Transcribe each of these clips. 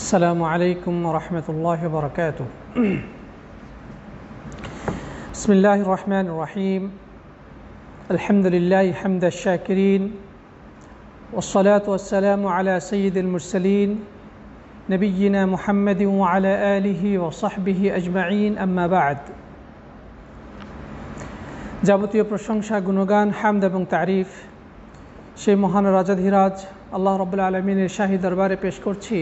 السلام عليكم ورحمة الله وبركاته. بسم الله الرحمن الرحيم. الحمد لله حمد الشاكرين، والصلاة والسلام على سيد المرسلين نبينا محمد وعلى آله وصحبه أجمعين. أما بعد. যাবতীয় প্রশংসা, গুণগান, হামদ এবং তারিফ সেই মহান রাজাধিরাজ আল্লাহ রাব্বুল আলামিনের শাহী দরবারে পেশ করছি,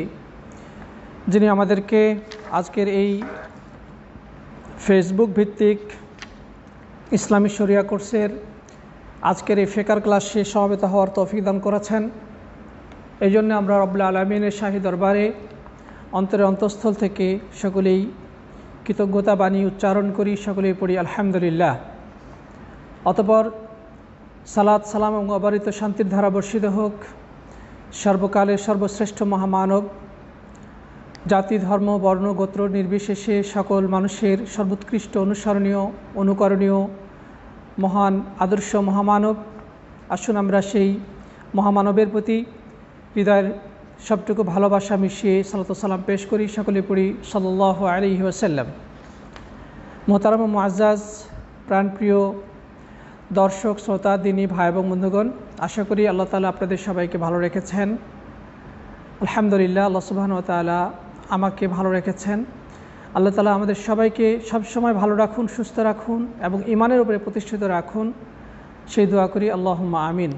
যিনি আমাদেরকে আজকের এই ফেসবুক ভিত্তিক ইসলামী শরিয়া কোর্সের আজকের এই ফিকর ক্লাসে সমবেত হওয়ার তৌফিক দান করেছেন। এই জন্য আমরা রাব্বুল আলামিনের শাহী দরবারে অন্তরের অন্তঃস্থল থেকে সকলেই কৃতজ্ঞতা বাণী উচ্চারণ করি, সকলেই পড়ি আলহামদুলিল্লাহ। অতঃপর সালাত সালাম এবং অবারিত শান্তির ধারা বর্ষিত হোক সর্বকালের সর্বশ্রেষ্ঠ মহামানব, জাতি ধর্ম বর্ণ গোত্র নির্বিশেষে সকল মানুষের সর্বোৎকৃষ্ট অনুসরণীয় অনুকরণীয় মহান আদর্শ মহামানব। আসুন আমরা সেই মহামানবের প্রতি হৃদয়ের সবটুকু ভালোবাসা মিশিয়ে সালাত সালাম পেশ করি, সকলে পড়ি সাল্লাল্লাহু আলাইহি ওয়াসাল্লাম। মোহতারাম মুআজ্জাজ প্রাণপ্রিয় দর্শক শ্রোতা দিনী ভাই এবং বন্ধুগণ, আশা করি আল্লাহ তাআলা আপনাদের সবাইকে ভালো রেখেছেন। আলহামদুলিল্লাহ, আল্লাহ সুবহানাহু ওয়া তাআলা আমাকে ভালো রেখেছেন। আল্লাহ তাআলা আমাদের সবাইকে সবসময় ভালো রাখুন, সুস্থ রাখুন এবং ঈমানের উপরে প্রতিষ্ঠিত রাখুন, সেই দোয়া করি আল্লাহুম্মা আমিন।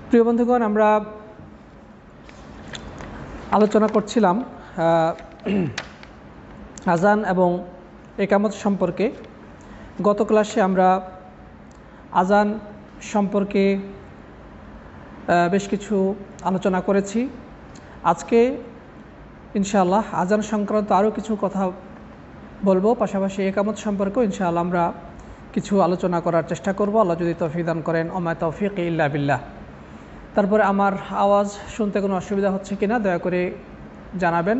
প্রিয় বন্ধুগণ, আমরা আলোচনা করছিলাম আজান এবং ইকামত সম্পর্কে। গত ক্লাসে আমরা আজান সম্পর্কে বেশ কিছু আলোচনা করেছি। আজকে ইনশাআল্লাহ আজান সংক্রান্ত আরও কিছু কথা বলবো, পাশাপাশি ইকামত সম্পর্কেও ইনশাআল্লাহ আমরা কিছু আলোচনা করার চেষ্টা করব, আল্লাহ যদি তৌফিক দান করেন। ওমা তৌফিক ইল্লা বিল্লাহ। তারপরে আমার আওয়াজ শুনতে কোনো অসুবিধা হচ্ছে কিনা দয়া করে জানাবেন।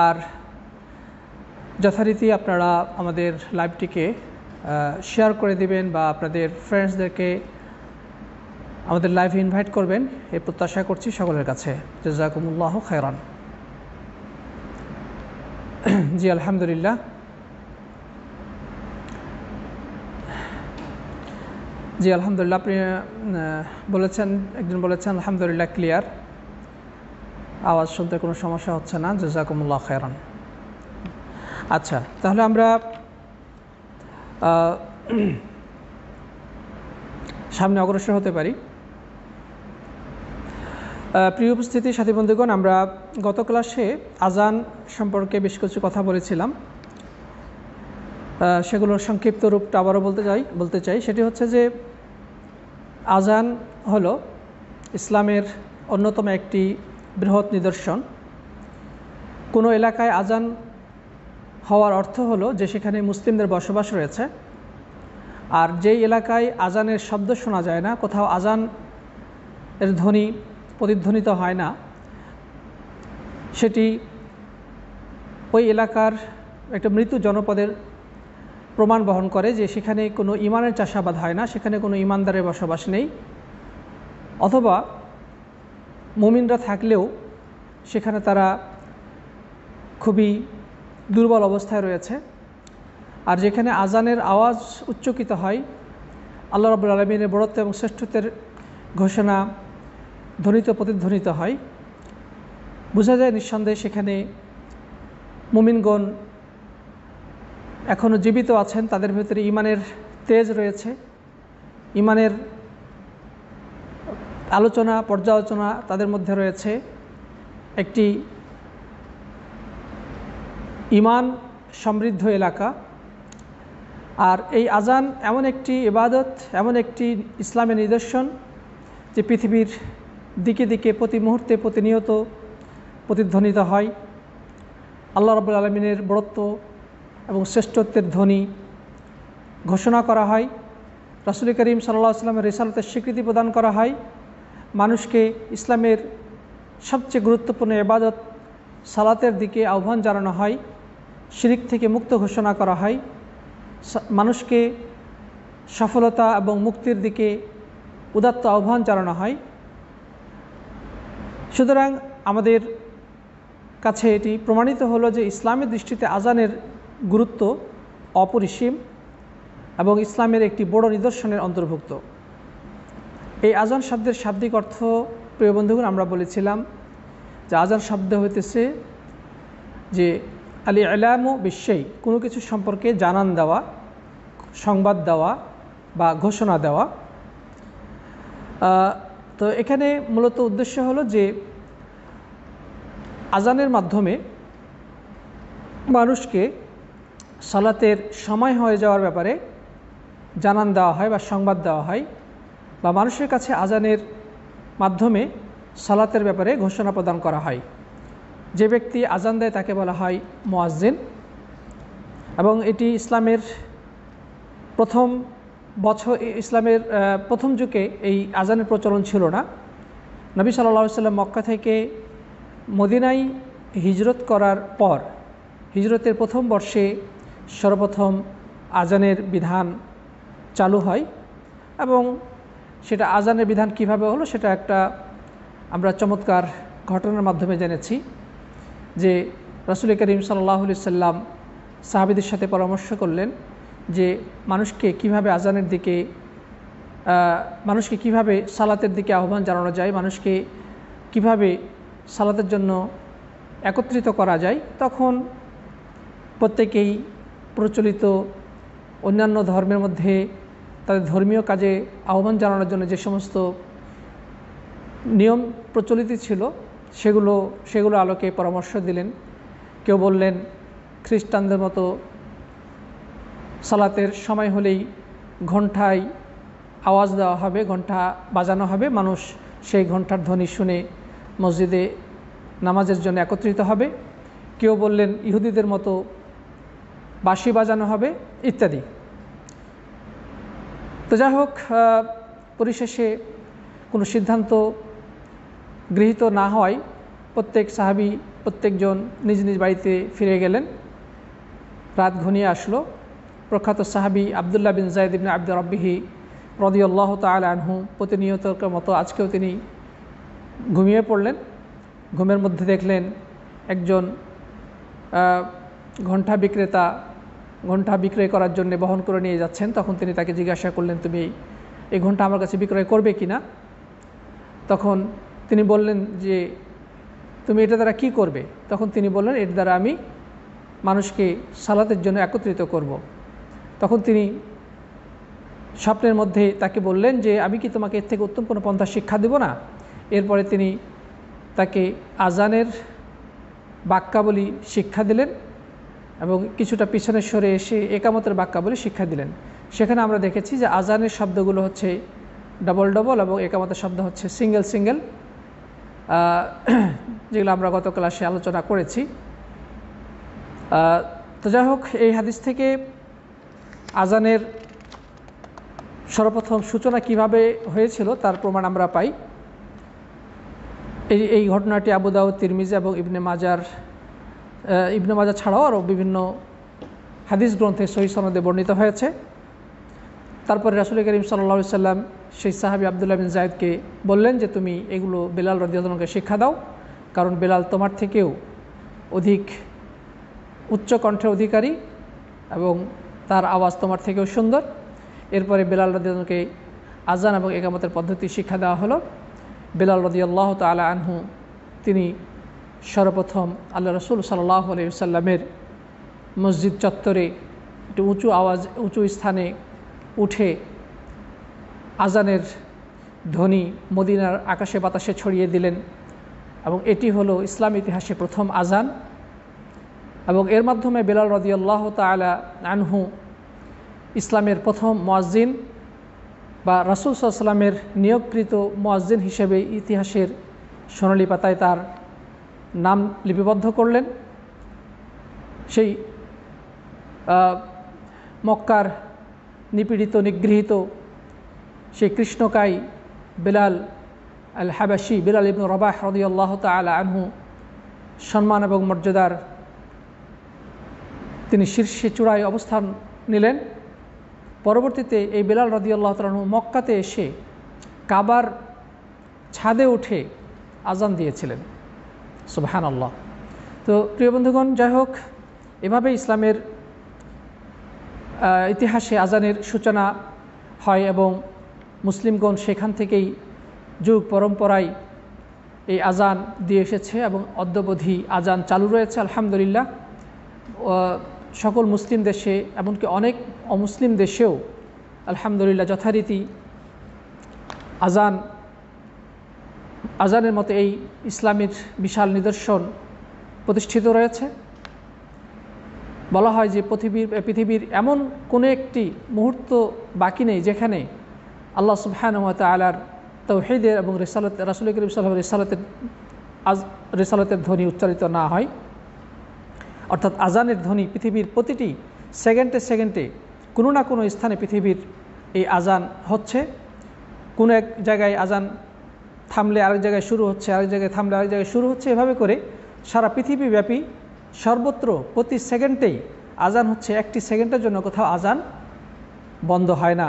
আর যথারীতি আপনারা আমাদের লাইভটিকে শেয়ার করে দিবেন বা আপনাদের ফ্রেন্ডসদেরকে আমাদের লাইভে ইনভাইট করবেন, এই প্রত্যাশা করছি সকলের কাছে। জাযাকুমুল্লাহু খায়রান। জি আলহামদুলিল্লাহ। জি আলহামদুলিল্লাহ, আপনি বলেছেন, একজন বলেছেন আলহামদুলিল্লাহ ক্লিয়ার, আওয়াজ শুনতে কোনো সমস্যা হচ্ছে না। জাযাকুমুল্লাহু খায়রান। আচ্ছা, তাহলে আমরা সামনে অগ্রসর হতে পারি। প্রিয় উপস্থিতি সাথী বন্ধুগণ, আমরা গত ক্লাসে আজান সম্পর্কে বেশ কিছু কথা বলেছিলাম। সেগুলোর সংক্ষিপ্ত রূপটা আবারও বলতে চাই। সেটি হচ্ছে যে আজান হলো ইসলামের অন্যতম একটি বৃহৎ নিদর্শন। কোনো এলাকায় আজান হওয়ার অর্থ হলো যে সেখানে মুসলিমদের বসবাস রয়েছে। আর যেই এলাকায় আজানের শব্দ শোনা যায় না, কোথাও আজান এর ধ্বনি প্রতিধ্বনিত হয় না, সেটি ওই এলাকার একটা মৃত জনপদের প্রমাণ বহন করে যে সেখানে কোনো ঈমানের চাষাবাদ হয় না, সেখানে কোনো ঈমানদারের বসবাস নেই, অথবা মুমিনরা থাকলেও সেখানে তারা খুবই দুর্বল অবস্থায় রয়েছে। আর যেখানে আজানের আওয়াজ উচ্চকিত হয়, আল্লাহ রাব্বুল আলামিনের বড়ত্ব এবং শ্রেষ্ঠত্বের ঘোষণা ধ্বনিত প্রতিধ্বনিত হয়, বোঝা যায় নিঃসন্দেহে সেখানে মুমিনগণ এখনও জীবিত আছেন, তাদের ভিতরে ঈমানের তেজ রয়েছে, ঈমানের আলোচনা পর্যালোচনা তাদের মধ্যে রয়েছে। একটি ঈমান সমৃদ্ধ এলাকা। আর এই আজান এমন একটি ইবাদত, এমন একটি ইসলামের নিদর্শন যে পৃথিবীর দিকে দিকে প্রতি মুহূর্তে প্রতিনিয়ত প্রতিধ্বনিত হয়। আল্লাহ রাব্বুল আলামিনের বড়ত্ব এবং শ্রেষ্ঠত্বের ধ্বনি ঘোষণা করা হয়। রাসূল করিম সাল্লাল্লাহু আলাইহি ওয়াসাল্লামের রিসালাতের স্বীকৃতি প্রদান করা হয়। মানুষকে ইসলামের সবচেয়ে গুরুত্বপূর্ণ ইবাদত সালাতের দিকে আহ্বান জানানো হয়। শিরক থেকে মুক্ত ঘোষণা করা হয়। মানুষকে সফলতা এবং মুক্তির দিকে উদাত্ত আহ্বান জানানো হয়। সুতরাং আমাদের কাছে এটি প্রমাণিত হলো যে ইসলামের দৃষ্টিতে আজানের গুরুত্ব অপরিসীম এবং ইসলামের একটি বড় নিদর্শনের অন্তর্ভুক্ত। এই আজান শব্দের শাব্দিক অর্থ প্রিয় বন্ধুগণ আমরা বলেছিলাম যে আজান শব্দ হইতেছে যে আলি ইলামু বিশ্বই, কোনো কিছু সম্পর্কে জানান দেওয়া, সংবাদ দেওয়া বা ঘোষণা দেওয়া। তো এখানে মূলত উদ্দেশ্য হলো যে আজানের মাধ্যমে মানুষকে সালাতের সময় হয়ে যাওয়ার ব্যাপারে জানান দেওয়া হয় বা সংবাদ দেওয়া হয়, বা মানুষের কাছে আজানের মাধ্যমে সালাতের ব্যাপারে ঘোষণা প্রদান করা হয়। যে ব্যক্তি আজান দেয় তাকে বলা হয় মুয়াজ্জিন। এবং এটি ইসলামের প্রথম যুগে এই আজানের প্রচলন ছিল না। নবী সাল্লাল্লাহু আলাইহি ওয়াসাল্লাম মক্কা থেকে মদিনায় হিজরত করার পর হিজরতের প্রথম বর্ষে সর্বপ্রথম আজানের বিধান চালু হয়, এবং সেটা আজানের বিধান কিভাবে হলো সেটা একটা আমরা চমৎকার ঘটনার মাধ্যমে জেনেছি যে রাসূল করিম সাল্লাল্লাহু আলাইহি ওয়াসাল্লাম সাহাবীদের সাথে পরামর্শ করলেন যে মানুষকে কিভাবে সালাতের দিকে আহ্বান জানানো যায়, মানুষকে কিভাবে সালাতের জন্য একত্রিত করা যায়। তখন প্রত্যেকেই প্রচলিত অন্যান্য ধর্মের মধ্যে তাদের ধর্মীয় কাজে আহ্বান জানানোর জন্য যে সমস্ত নিয়ম প্রচলিত ছিল সেগুলো আলোকে পরামর্শ দিলেন। কেউ বললেন খ্রিস্টানদের মতো সালাতের সময় হলেই ঘণ্টায় আওয়াজ দেওয়া হবে, ঘণ্টা বাজানো হবে, মানুষ সেই ঘণ্টার ধ্বনি শুনে মসজিদে নামাজের জন্য একত্রিত হবে। কেউ বললেন ইহুদিদের মতো বাঁশি বাজানো হবে ইত্যাদি। তো যাই হোক, পরিশেষে কোনো সিদ্ধান্ত গৃহীত না হওয়ায় প্রত্যেকজন নিজ নিজ বাড়িতে ফিরে গেলেন। রাত ঘনিয়ে আসলো। প্রখ্যাত সাহাবী আবদুল্লাহ বিন যায়েদ ইবনে আব্দুর রাব্বিহি রাদিয়াল্লাহু তাআলা আনহু প্রতিনিয়তর মতো আজকেও তিনি ঘুমিয়ে পড়লেন। ঘুমের মধ্যে দেখলেন একজন ঘণ্টা বিক্রেতা ঘণ্টা বিক্রয় করার জন্য বহন করে নিয়ে যাচ্ছেন। তখন তিনি তাকে জিজ্ঞাসা করলেন, তুমি এই ঘণ্টা আমার কাছে বিক্রয় করবে কি না? তখন তিনি বললেন যে তুমি এটা দ্বারা কি করবে? তখন তিনি বললেন, এর দ্বারা আমি মানুষকে সালাতের জন্য একত্রিত করব। তখন তিনি স্বপ্নের মধ্যে তাকে বললেন যে আমি কি তোমাকে এর থেকে উত্তম কোনো পন্থা শিক্ষা দেব না? এরপরে তিনি তাকে আজানের বাক্যাবলী শিক্ষা দিলেন এবং কিছুটা পিছনে সরে এসে একামতের বাক্যাবলী শিক্ষা দিলেন। সেখানে আমরা দেখেছি যে আজানের শব্দগুলো হচ্ছে ডবল ডবল এবং একামতের শব্দ হচ্ছে সিঙ্গেল সিঙ্গেল, যেগুলো আমরা গত ক্লাসে আলোচনা করেছি। তো যাই হোক, এই হাদিস থেকে আজানের সর্বপ্রথম সূচনা কিভাবে হয়েছিল তার প্রমাণ আমরা পাই। এই ঘটনাটি আবু দাউদ, তিরমিজি এবং ইবনে মাজা ছাড়াও আরও বিভিন্ন হাদিস গ্রন্থে সহিহ সনদে বর্ণিত হয়েছে। তারপরে রাসূল করিম সাল্লাল্লাহু আলাইহি ওয়াসাল্লাম সেই সাহাবী আবদুল্লাহ বিন যায়েদকে বললেন যে তুমি এগুলো বেলাল রাদিয়াল্লাহু আনহুকে শিক্ষা দাও, কারণ বেলাল তোমার থেকেও অধিক উচ্চ কণ্ঠের অধিকারী এবং তার আওয়াজ তোমার থেকেও সুন্দর। এরপরে বেলাল রাদিয়াল্লাহু আনহুকে আজান এবং ইকামতের পদ্ধতি শিক্ষা দেওয়া হলো। বেলাল রাদিয়াল্লাহু তাআলা আনহু তিনি সর্বপ্রথম আল্লাহ রাসূল সাল্লাল্লাহু আলাইহি ওয়াসাল্লামের মসজিদ চত্বরে একটু উঁচু স্থানে উঠে আজানের ধ্বনি মদিনার আকাশে বাতাসে ছড়িয়ে দিলেন, এবং এটি হলো ইসলাম ইতিহাসে প্রথম আজান। এবং এর মাধ্যমে বেলাল রাদিয়াল্লাহু তাআলা আনহু ইসলামের প্রথম মুয়াজ্জিন বা রাসূল সাল্লাল্লাহু আলাইহি ওয়াসাল্লামের নিয়োগকৃত মুয়াজ্জিন হিসেবে ইতিহাসের সোনালী পাতায় তার নাম লিপিবদ্ধ করলেন। সেই মক্কার নিপীড়িত নিগৃহীত সেই কৃষ্ণকায় বেলাল আল হাবাশি, বেলাল ইবনে রবাহ রাদিয়াল্লাহু তাআলা আনহু সম্মান এবং মর্যাদার তিনি শীর্ষে চূড়ায় অবস্থান নিলেন। পরবর্তীতে এই বেলাল রাদিয়াল্লাহু তাআলা আনহু মক্কাতে এসে কাবার ছাদে উঠে আজান দিয়েছিলেন। সুবহানাল্লাহ। তো প্রিয় বন্ধুগণ, যাই হোক, এভাবে ইসলামের ইতিহাসে আজানের সূচনা হয় এবং মুসলিমগণ সেখান থেকেই যুগ পরম্পরায় এই আজান দিয়ে এসেছে এবং অদ্যাবধি আজান চালু রয়েছে আলহামদুলিল্লাহ। সকল মুসলিম দেশে, এমনকি অনেক অমুসলিম দেশেও আলহামদুলিল্লাহ যথারীতি আজানের মতো এই ইসলামের বিশাল নিদর্শন প্রতিষ্ঠিত রয়েছে। বলা হয় যে পৃথিবীর এমন কোনো একটি মুহূর্ত বাকি নেই যেখানে আল্লাহ সুবহানাহু ওয়া তাআলার তাওহীদের এবং রাসূল করিম সাল্লাল্লাহু আলাইহি ওয়াসাল্লামের রিসালাতের ধ্বনি উচ্চারিত না হয়। অর্থাৎ আজানের ধ্বনি পৃথিবীর প্রতিটি সেকেন্ডে সেকেন্ডে কোনো না কোনো স্থানে পৃথিবীর এই আজান হচ্ছে। কোনো এক জায়গায় আজান থামলে আরেক জায়গায় শুরু হচ্ছে, আরেক জায়গায় থামলে আরেক জায়গায় শুরু হচ্ছে। এভাবে করে সারা পৃথিবীব্যাপী সর্বত্র প্রতি সেকেন্ডেই আজান হচ্ছে। একটি সেকেন্ডের জন্য কোথাও আজান বন্ধ হয় না।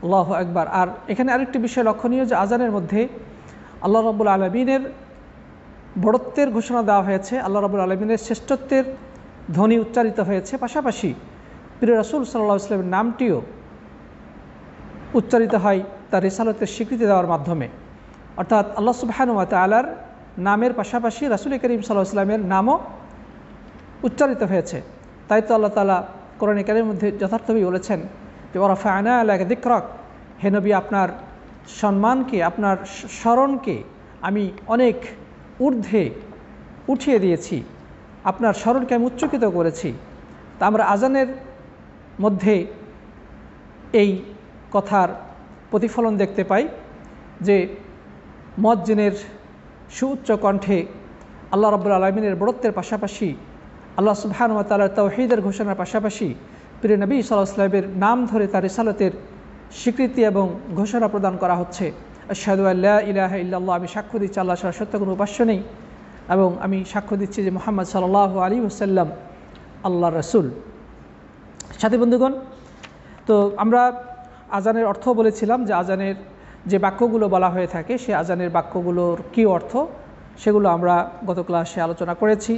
আল্লাহু আকবার। আর এখানে আরেকটি বিষয় লক্ষণীয় যে আজানের মধ্যে আল্লাহ রাব্বুল আলামিনের বড়ত্বের ঘোষণা দেওয়া হয়েছে, আল্লাহ রাব্বুল আলামিনের শ্রেষ্ঠত্বের ধ্বনি উচ্চারিত হয়েছে। পাশাপাশি প্রিয় রাসূল সাল্লাল্লাহু আলাইহি ওয়াসাল্লামের নামটিও উচ্চারিত হয় তার রিসালাতের স্বীকৃতি দেওয়ার মাধ্যমে। অর্থাৎ আল্লাহ সুবহানাহু ওয়া তাআলার নামের পাশাপাশি রাসূল করিম সাল্লাল্লাহু আলাইহি ওয়াসাল্লামের নামও উচ্চারিত হয়েছে। তাই তো আল্লাহ তাআলা কোরআনে কারীমের মধ্যে যথার্থভাবে বলেছেন যে ওয়ারাফা'না লাকা যিকরাক, হে নবী, আপনার সম্মানকে, আপনার স্মরণকে আমি অনেক ঊর্ধ্বে উঠিয়ে দিয়েছি, আপনার স্মরণকে আমি উচ্চকিত করেছি। তা আমরা আজানের মধ্যে এই কথার প্রতিফলন দেখতে পাই যে মুয়াজ্জিনের সুউচ্চ কণ্ঠে আল্লাহ রাব্বুল আলামিনের বড়ত্বের পাশাপাশি আল্লাহ সুবহানাহু ওয়া তাআলার তাওহীদের ঘোষণার পাশাপাশি প্রিয় নবী সাল্লাল্লাহু আলাইহি ওয়াসাল্লামের নাম ধরে তার রিসালাতের স্বীকৃতি এবং ঘোষণা প্রদান করা হচ্ছে। আশহাদু আল্লা ইলাহা ইল্লাল্লাহ, আমি সাক্ষ্য দিচ্ছি আল্লাহ ছাড়া সত্য কোনো উপাস্য নেই, এবং আমি সাক্ষ্য দিচ্ছি যে মুহাম্মদ সাল্লাল্লাহু আলাইহি ওয়াসাল্লাম আল্লাহর রাসূল। সাথী বন্ধুগণ, তো আমরা আজানের অর্থ বলেছিলাম যে আজানের যে বাক্যগুলো বলা হয়ে থাকে সে আজানের বাক্যগুলোর কী অর্থ সেগুলো আমরা গত ক্লাসে আলোচনা করেছি।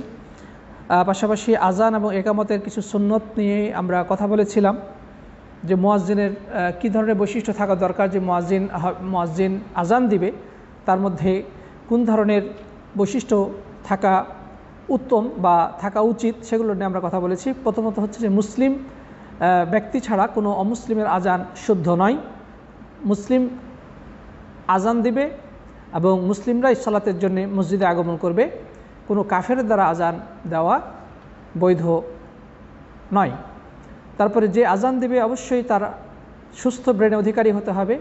পাশাপাশি আজান এবং একামতের কিছু সুন্নত নিয়ে আমরা কথা বলেছিলাম যে মুয়াজ্জিনের কী ধরনের বৈশিষ্ট্য থাকা দরকার, যে মুয়াজ্জিন আজান দিবে তার মধ্যে কোন ধরনের বৈশিষ্ট্য থাকা উত্তম বা থাকা উচিত সেগুলো নিয়ে আমরা কথা বলেছি। প্রথমত হচ্ছে যে মুসলিম ব্যক্তি ছাড়া কোনো অমুসলিমের আজান শুদ্ধ নয়। মুসলিম আজান দিবে এবং মুসলিমরাই সালাতের জন্য মসজিদে আগমন করবে। কোনো কাফের দ্বারা আজান দেওয়া বৈধ নয়। তারপরে যে আজান দিবে অবশ্যই তার সুস্থ ব্রেনের অধিকারী হতে হবে।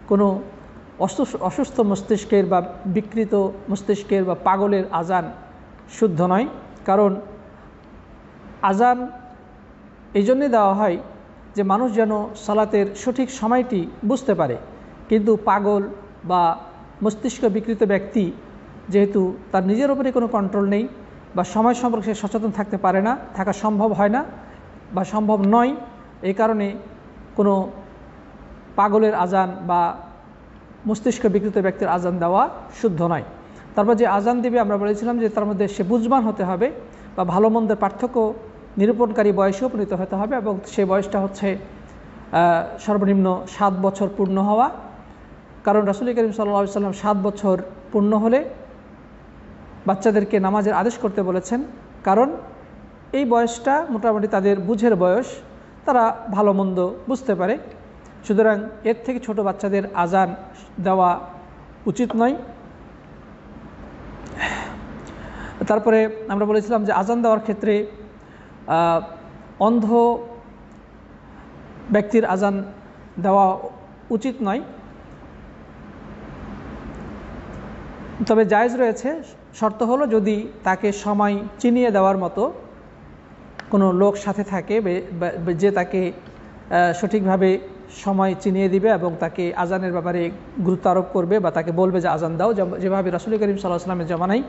কোনো অসুস্থ মস্তিষ্কের বা বিকৃত মস্তিষ্কের বা পাগলের আজান শুদ্ধ নয়। কারণ আজান এই জন্যে দেওয়া হয় যে মানুষ যেন সালাতের সঠিক সময়টি বুঝতে পারে। কিন্তু পাগল বা মস্তিষ্ক বিকৃত ব্যক্তি যেহেতু তার নিজের উপরে কোনো কন্ট্রোল নেই বা সময় সম্পর্কে সচেতন থাকতে পারে না, থাকা সম্ভব হয় না বা সম্ভব নয়, এই কারণে কোনো পাগলের আজান বা মস্তিষ্ক বিকৃত ব্যক্তির আজান দেওয়া শুদ্ধ নয়। তারপর যে আজান দিবে আমরা বলেছিলাম যে তার মধ্যে সে বুঝবান হতে হবে বা ভালো মন্দের পার্থক্য নিরূপণকারী বয়সে উপনীত হতে হবে, এবং সেই বয়সটা হচ্ছে সর্বনিম্ন 7 বছর পূর্ণ হওয়া। কারণ রাসূল করিম সাল্লাল্লাহু আলাইহি ওয়াসাল্লাম 7 বছর পূর্ণ হলে বাচ্চাদেরকে নামাজের আদেশ করতে বলেছেন। কারণ এই বয়সটা মোটামুটি তাদের বুঝের বয়স, তারা ভালো মন্দ বুঝতে পারে। সুতরাং এর থেকে ছোট বাচ্চাদের আজান দেওয়া উচিত নয়। তারপরে আমরা বলেছিলাম যে আজান দেওয়ার ক্ষেত্রে অন্ধ ব্যক্তির আজান দেওয়া উচিত নয়, তবে জায়েজ রয়েছে। শর্ত হলো যদি তাকে সময় চিনিয়ে দেওয়ার মতো কোনো লোক সাথে থাকে যে তাকে সঠিকভাবে সময় চিনিয়ে দিবে এবং তাকে আজানের ব্যাপারে গুরুত্ব আরোপ করবে বা তাকে বলবে যে আজান দাও। যেভাবে রাসূল করিম সাল্লাল্লাহু আলাইহি ওয়াসাল্লামের জামানায়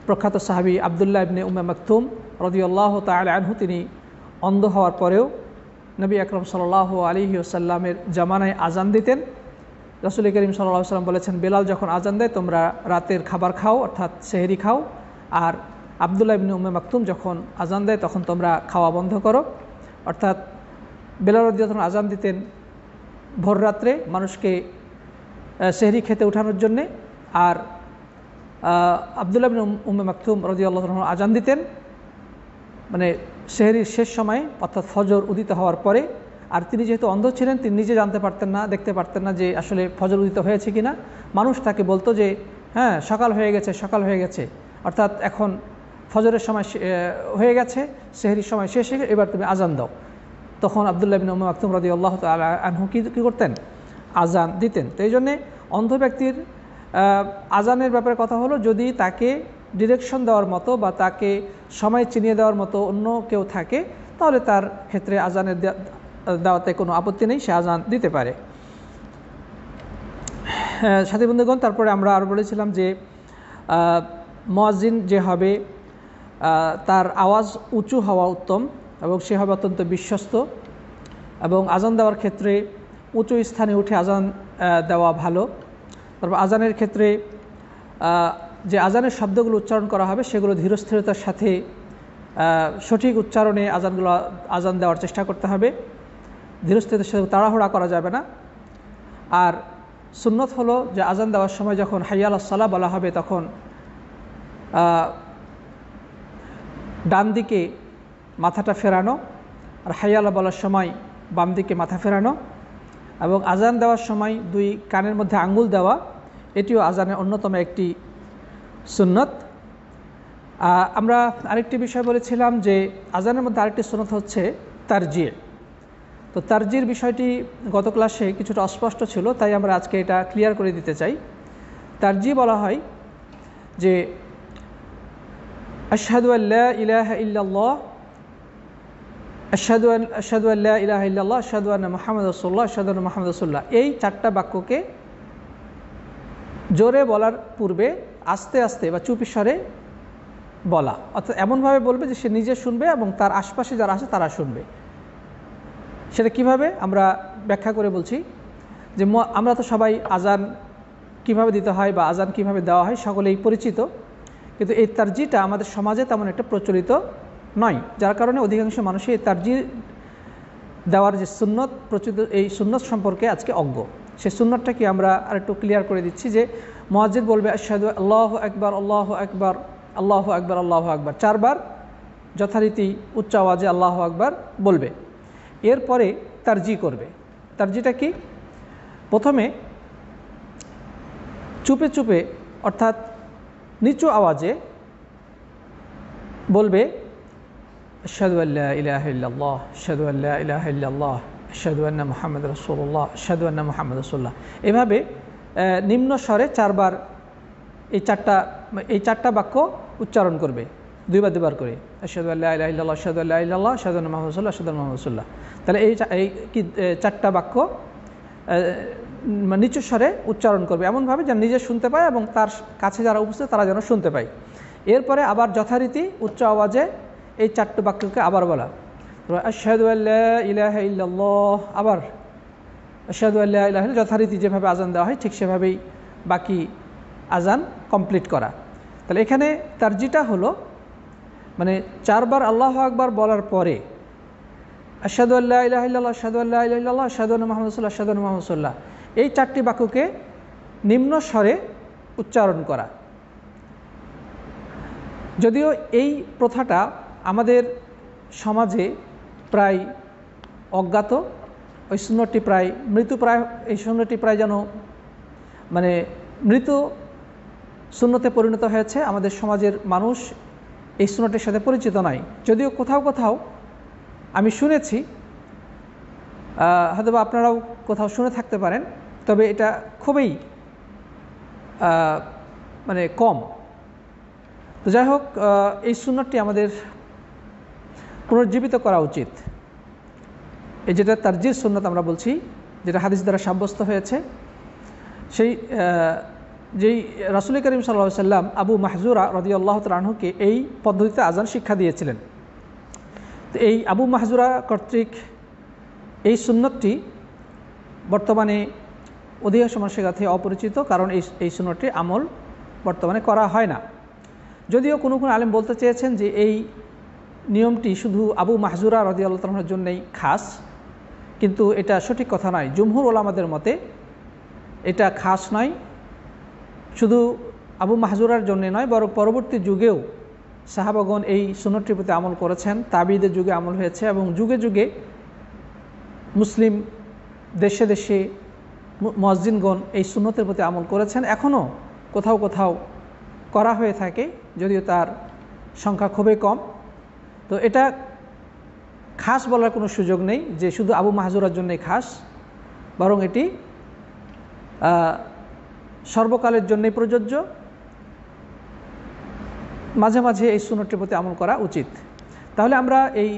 প্রখ্যাত সাহাবী আব্দুল্লাহ ইবনে উম্মে মাকতুম রাদিয়াল্লাহু তাআলা আনহু তিনি অন্ধ হওয়ার পরেও নবী আকরাম সাল্লাল্লাহু আলাইহি ওয়াসাল্লামের জামানায় আজান দিতেন। রাসূল করিম সাল্লাল্লাহু আলাইহি ওয়াসাল্লাম বলেছেন, বেলাল যখন আজান দেয় তোমরা রাতের খাবার খাও, অর্থাৎ সেহরি খাও, আর আবদুল্লাহ ইবনে উম্মে মাকতুম যখন আজান দেয় তখন তোমরা খাওয়া বন্ধ করো। অর্থাৎ বেলাল রাদিয়াল্লাহু আনহু আজান দিতেন ভোর রাত্রে মানুষকে সেহরি খেতে ওঠানোর জন্যে, আর আবদুল্লাহ ইবনে উম্মে মাকতুম রাদিয়াল্লাহু আনহু আজান দিতেন মানে সেহরির শেষ সময়ে, অর্থাৎ ফজর উদিত হওয়ার পরে। আর তিনি যেহেতু অন্ধ ছিলেন, তিনি নিজে জানতে পারতেন না, দেখতে পারতেন না যে আসলে ফজর উদিত হয়েছে কিনা। মানুষ তাকে বলতো যে হ্যাঁ সকাল হয়ে গেছে, সকাল হয়ে গেছে, অর্থাৎ এখন ফজরের সময় হয়ে গেছে, সেহরির সময় শেষ হয়ে গেছে, এবার তুমি আজান দাও। তখন আবদুল্লাহ ইবনে উম্মে মাকতুম রাদিয়াল্লাহু তাআলা আনহু কী করতেন? আজান দিতেন। তো এই জন্যে অন্ধ ব্যক্তির আজানের ব্যাপারে কথা হলো, যদি তাকে ডিরেকশন দেওয়ার মতো বা তাকে সময় চিনিয়ে দেওয়ার মতো অন্য কেউ থাকে, তাহলে তার ক্ষেত্রে আজানের দেওয়াতে কোনো আপত্তি নেই, সে আজান দিতে পারে। সাথী বন্ধুগণ, তারপরে আমরা আরও বলেছিলাম যে মুয়াজ্জিন যে হবে তার আওয়াজ উঁচু হওয়া উত্তম এবং সে হবে অত্যন্ত বিশ্বস্ত, এবং আজান দেওয়ার ক্ষেত্রে উঁচু স্থানে উঠে আজান দেওয়া ভালো। তারপর আজানের ক্ষেত্রে যে আজানের শব্দগুলো উচ্চারণ করা হবে সেগুলো ধীরস্থিরতার সাথে সঠিক উচ্চারণে আজান দেওয়ার চেষ্টা করতে হবে, ধীরস্থিরতার সাথে তাড়াহুড়া করা যাবে না। আর সুন্নত হলো যে আজান দেওয়ার সময় যখন হাইয়া আলাস সালাহ বলা হবে তখন ডান দিকে মাথাটা ফেরানো, আর হাইয়া আল্লাহ বলার সময় বাম দিকে মাথা ফেরানো, এবং আজান দেওয়ার সময় দুই কানের মধ্যে আঙ্গুল দেওয়া, এটিও আজানের অন্যতম একটি সুন্নত। আমরা আরেকটি বিষয় বলেছিলাম যে আজানের মধ্যে আরেকটি সুন্নত হচ্ছে তারজিহ। তো তারজির বিষয়টি গত ক্লাসে কিছুটা অস্পষ্ট ছিল, তাই আমরা আজকে এটা ক্লিয়ার করে দিতে চাই। তারজিহ বলা হয় যে আশহাদু আল্লা ইলাহা ইল্লাল্লাহ, আশহাদু আল্লা ইলাহা ইল্লাল্লাহ, আশহাদু আন্না মুহাম্মাদুর রাসূলুল্লাহ, আশহাদু আন্না মুহাম্মাদুর রাসূলুল্লাহ, এই চারটা বাক্যকে জোরে বলার পূর্বে আস্তে আস্তে বা চুপি স্বরে বলা, অর্থাৎ এমনভাবে বলবে যে সে নিজে শুনবে এবং তার আশপাশে যারা আছে তারা শুনবে। সেটা কিভাবে আমরা ব্যাখ্যা করে বলছি যে আমরা তো সবাই আজান কিভাবে দিতে হয় বা আজান কিভাবে দেওয়া হয় সকলেই পরিচিত, কিন্তু এই তারজিটা আমাদের সমাজে তেমন একটা প্রচলিত নয়, যার কারণে অধিকাংশ মানুষই এই তারজি দেওয়ার যে সুন্নত প্রচলিত, এই সুন্নত সম্পর্কে আজকে অজ্ঞ। সেই সুন্নতটা কি আমরা আরেকটু ক্লিয়ার করে দিচ্ছি যে মুয়াজ্জিন বলবে আশহাদু আল্লাহু আকবার, আল্লাহু আকবার, আল্লাহু আকবার, আল্লাহু আকবার, চারবার যথারীতি উচ্চ আওয়াজে আল্লাহু আকবার বলবে। এরপরে তারজি করবে। তারজিটা কি? প্রথমে চুপে চুপে অর্থাৎ নিচু আওয়াজে বলবে আশহাদু আল্লা ইলাহা ইল্লাল্লাহ, আশহাদু আল্লা ইলাহা ইল্লাল্লাহ, আশহাদু আন্না মুহাম্মাদুর রাসূলুল্লাহ, আশহাদু আন্না মুহাম্মাদুর রাসূলুল্লাহ, এভাবে নিম্ন স্বরে চারবার এই চারটা বাক্য উচ্চারণ করবে, দুইবার করে আশহাদু আল্লা ইলাহা ইল্লাল্লাহ, আশহাদু আল্লা ইলাহা ইল্লাল্লাহ, আশহাদু আন্না মুহাম্মাদুর রাসূলুল্লাহ, আশহাদু আন্না মুহাম্মাদুর রাসূলুল্লাহ। তাহলে এই চারটা বাক্য নিচু স্বরে উচ্চারণ করবে এমনভাবে যেন নিজে শুনতে পায় এবং তার কাছে যারা উপস্থিত তারা যেন শুনতে পায়। এরপরে আবার যথারীতি উচ্চ আওয়াজে এই চারটি বাক্যকে আবার বলা, আশহাদু আল্লা ইলাহা ইল্লাল্লাহ, আবার আশহাদু আল্লা ইলাহা ইল্লাল্লাহ, যথারীতি যেভাবে আজান দেওয়া হয় ঠিক সেভাবেই বাকি আজান কমপ্লিট করা। তাহলে এখানে তারজিটা হলো মানে চারবার আল্লাহু আকবার বলার পরে আশহাদু আল্লা ইলাহা ইল্লাল্লাহ, আশহাদু আল্লা ইলাহা ইল্লাল্লাহ, আশহাদু আন্না মুহাম্মাদুর রাসূলুল্লাহ, আশহাদু আন্না মুহাম্মাদুর রাসূলুল্লাহ, এই চারটি বাক্যকে নিম্ন স্বরে উচ্চারণ করা। যদিও এই প্রথাটা আমাদের সমাজে প্রায় অজ্ঞাত, ওই সুন্নতটি প্রায় মৃতপ্রায়, এই সুন্নতটি প্রায় যেন মানে মৃত সুন্নতে পরিণত হয়েছে। আমাদের সমাজের মানুষ এই সুন্নতের সাথে পরিচিত নয়। যদিও কোথাও কোথাও আমি শুনেছি, হয়তো আপনারাও কোথাও শুনে থাকতে পারেন, তবে এটা খুবই মানে কম। তো যাই হোক, এই সুন্নতটি আমাদের পুনর্জীবিত করা উচিত। এই যেটা তারজির সুন্নত আমরা বলছি, যেটা হাদিস দ্বারা সাব্যস্ত হয়েছে, সেই যেই রাসূল করিম সাল্লাল্লাহু আলাইহি ওয়াসাল্লাম আবু মাহজুরা রাদিয়াল্লাহু তাআলা আনহুকে এই পদ্ধতিতে আজান শিক্ষা দিয়েছিলেন। তো এই আবু মাহজুরা কর্তৃক এই সুন্নতটি বর্তমানে অধিকাংশ মানুষের কাছে অপরিচিত, কারণ এই সুন্নতটি আমল বর্তমানে করা হয় না। যদিও কোনো কোনো আলেম বলতে চেয়েছেন যে এই নিয়মটি শুধু আবু মাহজুরা রাদিয়াল্লাহু তাআলার জন্যই খাস, কিন্তু এটা সঠিক কথা নয়। জুমহুর ওলামাদের মতে এটা খাস নয়, শুধু আবু মাহজুরার জন্যে নয়, বরং পরবর্তী যুগেও সাহাবাগণ এই সুন্নতটির প্রতি আমল করেছেন, তাবিদের যুগে আমল হয়েছে এবং যুগে যুগে মুসলিম দেশে দেশে মুয়াজ্জিনগণ এই সুন্নতের প্রতি আমল করেছেন। এখনও কোথাও কোথাও করা হয়ে থাকে, যদিও তার সংখ্যা খুবই কম। তো এটা খাস বলার কোনো সুযোগ নেই যে শুধু আবু মাহজুরার জন্যই খাস, বরং এটি সর্বকালের জন্যই প্রযোজ্য। মাঝে মাঝে এই সুন্নতটির প্রতি আমল করা উচিত। তাহলে আমরা এই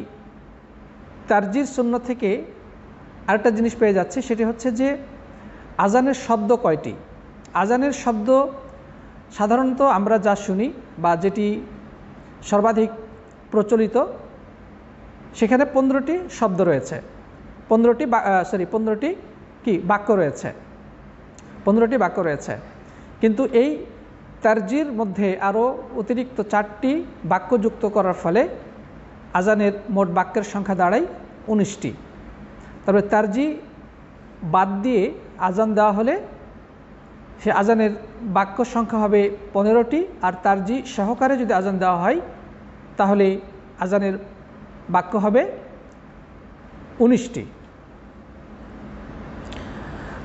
তারজির সুন্নত থেকে আরেকটা জিনিস পেয়ে যাচ্ছি, সেটি হচ্ছে যে আজানের শব্দ কয়টি। আজানের শব্দ সাধারণত আমরা যা শুনি বা যেটি সর্বাধিক প্রচলিত, সেখানে 15টি শব্দ রয়েছে, 15টি বাক্য রয়েছে, 15টি বাক্য রয়েছে। কিন্তু এই তারজির মধ্যে আরও অতিরিক্ত 4টি বাক্য যুক্ত করার ফলে আজানের মোট বাক্যের সংখ্যা দাঁড়ায় 19টি। তবে তারজি বাদ দিয়ে আজান দেওয়া হলে সে আজানের বাক্য সংখ্যা হবে 15টি, আর তারজি সহকারে যদি আজান দেওয়া হয় তাহলে আজানের বাক্য হবে 19টি।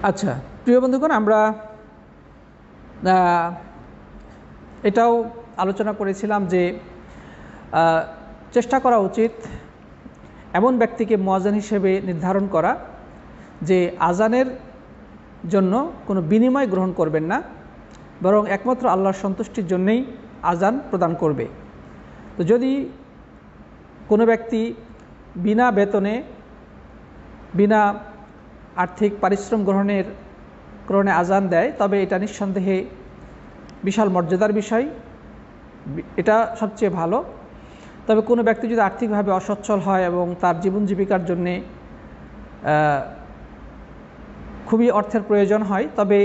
আচ্ছা প্রিয় বন্ধুগণ, আমরা এটাও আলোচনা করেছিলাম যে চেষ্টা করা উচিত এমন ব্যক্তিকে মুয়াজ্জিন হিসেবে নির্ধারণ করা যে আজানের জন্য কোনো বিনিময় গ্রহণ করবেন না, বরং একমাত্র আল্লাহর সন্তুষ্টির জন্যই আজান প্রদান করবে। তো যদি কোনো ব্যক্তি বিনা বেতনে, বিনা আর্থিক পারিশ্রম গ্রহণে আজান দেয়, তবে এটা নিঃসন্দেহে বিশাল মর্যাদার বিষয়, এটা সবচেয়ে ভালো। তবে কোনো ব্যক্তি যদি আর্থিকভাবে অসচ্ছল হয় এবং তার জীবন জীবিকার জন্যে খুবই অর্থের প্রয়োজন হয়, তবে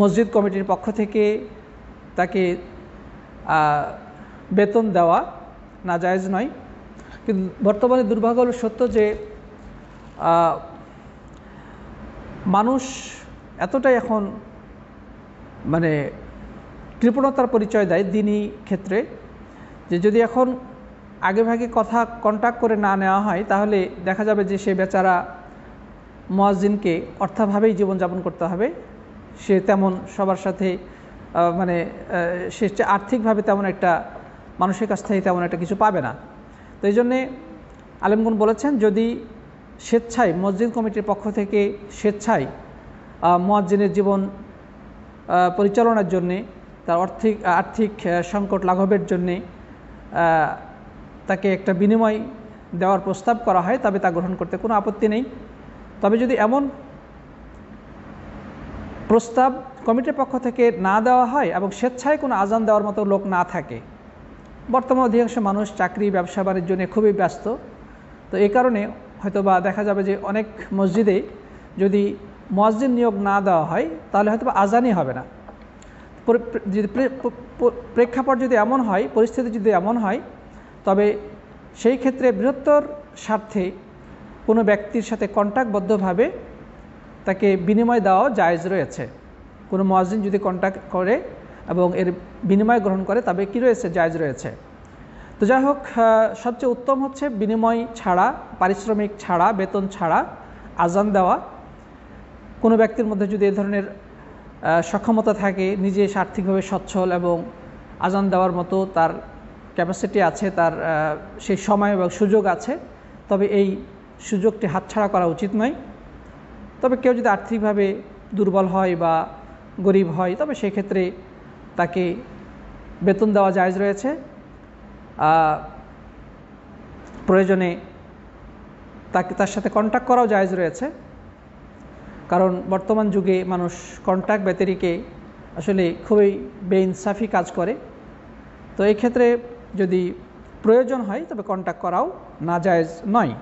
মসজিদ কমিটির পক্ষ থেকে তাকে বেতন দেওয়া নাজায়েজ নয়। কিন্তু বর্তমানে দুর্ভাগ্য হলো সত্য যে মানুষ এতটাই এখন মানে কৃপণতার পরিচয় দেয় দ্বীনি ক্ষেত্রে, যে যদি এখন আগেভাগে কথা কন্ট্যাক্ট করে না নেওয়া হয় তাহলে দেখা যাবে যে সে বেচারা মুয়াজ্জিনকে অর্থাভাবেই জীবনযাপন করতে হবে। সে তেমন সবার সাথে সে আর্থিকভাবে তেমন একটা মানুষের কাছ থেকে তেমন একটা কিছু পাবে না। তো এই জন্যে আলেমগণ বলেছেন, যদি স্বেচ্ছায় মসজিদ কমিটির পক্ষ থেকে স্বেচ্ছায় মুয়াজ্জিনের জীবন পরিচালনার জন্যে, তার আর্থিক সংকট লাঘবের জন্যে তাকে একটা বিনিময় দেওয়ার প্রস্তাব করা হয়, তবে তা গ্রহণ করতে কোনো আপত্তি নেই। তবে যদি এমন প্রস্তাব কমিটির পক্ষ থেকে না দেওয়া হয় এবং স্বেচ্ছায় কোনো আজান দেওয়ার মতো লোক না থাকে, বর্তমান অধিকাংশ মানুষ চাকরি ব্যবসা বাণিজ্য নিয়ে খুবই ব্যস্ত, তো এই কারণে হয়তোবা দেখা যাবে যে অনেক মসজিদে যদি মুয়াজ্জিন নিয়োগ না দেওয়া হয় তাহলে হয়তো আজানই হবে না। যদি প্রেক্ষাপট যদি এমন হয়, পরিস্থিতি যদি এমন হয়, তবে সেই ক্ষেত্রে বৃহত্তর স্বার্থে কোনো ব্যক্তির সাথে কন্ট্যাক্টবদ্ধভাবে তাকে বিনিময় দেওয়া জায়েজ রয়েছে। কোনো মুয়াজ্জিন যদি কন্ট্যাক্ট করে এবং এর বিনিময় গ্রহণ করে তবে কি রয়েছে, জায়েজ রয়েছে। তো যাই হোক, সবচেয়ে উত্তম হচ্ছে বিনিময় ছাড়া, পারিশ্রমিক ছাড়া, বেতন ছাড়া আজান দেওয়া। কোনো ব্যক্তির মধ্যে যদি এ ধরনের সক্ষমতা থাকে, নিজে আর্থিকভাবে সচ্ছল এবং আজান দেওয়ার মতো তার ক্যাপাসিটি আছে, তার সেই সময় এবং সুযোগ আছে, তবে এই সুযোগটি হাতছাড়া করা উচিত নয়। তবে কেউ যদি আর্থিকভাবে দুর্বল হয় বা গরিব হয়, তবে সেই ক্ষেত্রে তাকে বেতন দেওয়া জায়েজ রয়েছে। প্রয়োজনে তার সাথে কন্ট্যাক্ট করাও জায়েজ রয়েছে, কারণ বর্তমান যুগে মানুষ কন্ট্যাক্ট ব্যতিরেকে আসলে খুবই বেইনসাফি কাজ করে। তো এই ক্ষেত্রে যদি প্রয়োজন হয় তবে কন্ট্যাক্ট করাও নাজায়েজ নয়।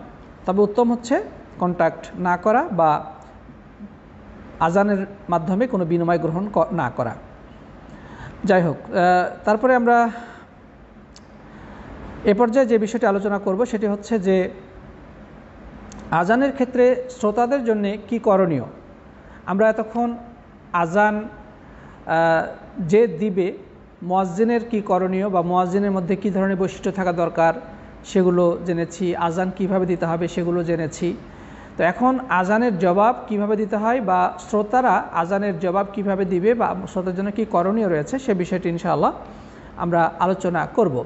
তবে উত্তম হচ্ছে কন্ট্যাক্ট না করা বা আজানের মাধ্যমে কোনো বিনিময় গ্রহণ না করা। যাই হোক, তারপরে আমরা এ পর্যায়ে যে বিষয়টি আলোচনা করব সেটি হচ্ছে যে আজানের ক্ষেত্রে শ্রোতাদের জন্য কি করণীয়। আমরা এতক্ষণ আজান যে দিবে মুয়াজ্জিনের কি করণীয় বা মুয়াজ্জিনের মধ্যে কি ধরনের বৈশিষ্ট্য থাকা দরকার সেগুলো জেনেছি, আজান কিভাবে দিতে হবে সেগুলো জেনেছি। তো এখন আজানের জবাব কিভাবে দিতে হয় বা শ্রোতারা আজানের জবাব কিভাবে দিবে বা শ্রোতার জন্য কি করণীয় রয়েছে সে বিষয়টি ইনশাআল্লাহ আমরা আলোচনা করব।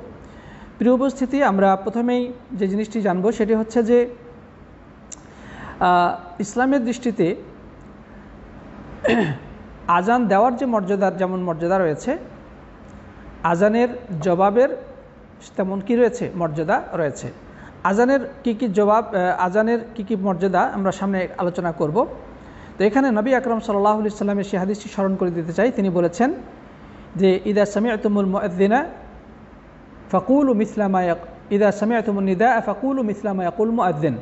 প্রিয় উপস্থিতি, আমরা প্রথমেই যে জিনিসটি জানব সেটি হচ্ছে যে ইসলামের দৃষ্টিতে আজান দেওয়ার যে মর্যাদার যেমন মর্যাদা রয়েছে, আজানের জবাবের তেমন কি রয়েছে, মর্যাদা রয়েছে। আজানের কি জবাব, আজানের কি মর্যাদা আমরা সামনে আলোচনা করব। তো এখানে নবী আকরাম সাল্লাল্লাহু আলাইহি সাল্লামের সেই হাদিসটি স্মরণ করে দিতে চাই। তিনি বলেছেন যে ইদা সামি'তুমুল মুআযযিনা ফাকুলু মিসলা মা ইদা সামি'তুমুন নিদাআ ফাকুলু মিসলা মা ইয়াকুল মুআযযিন।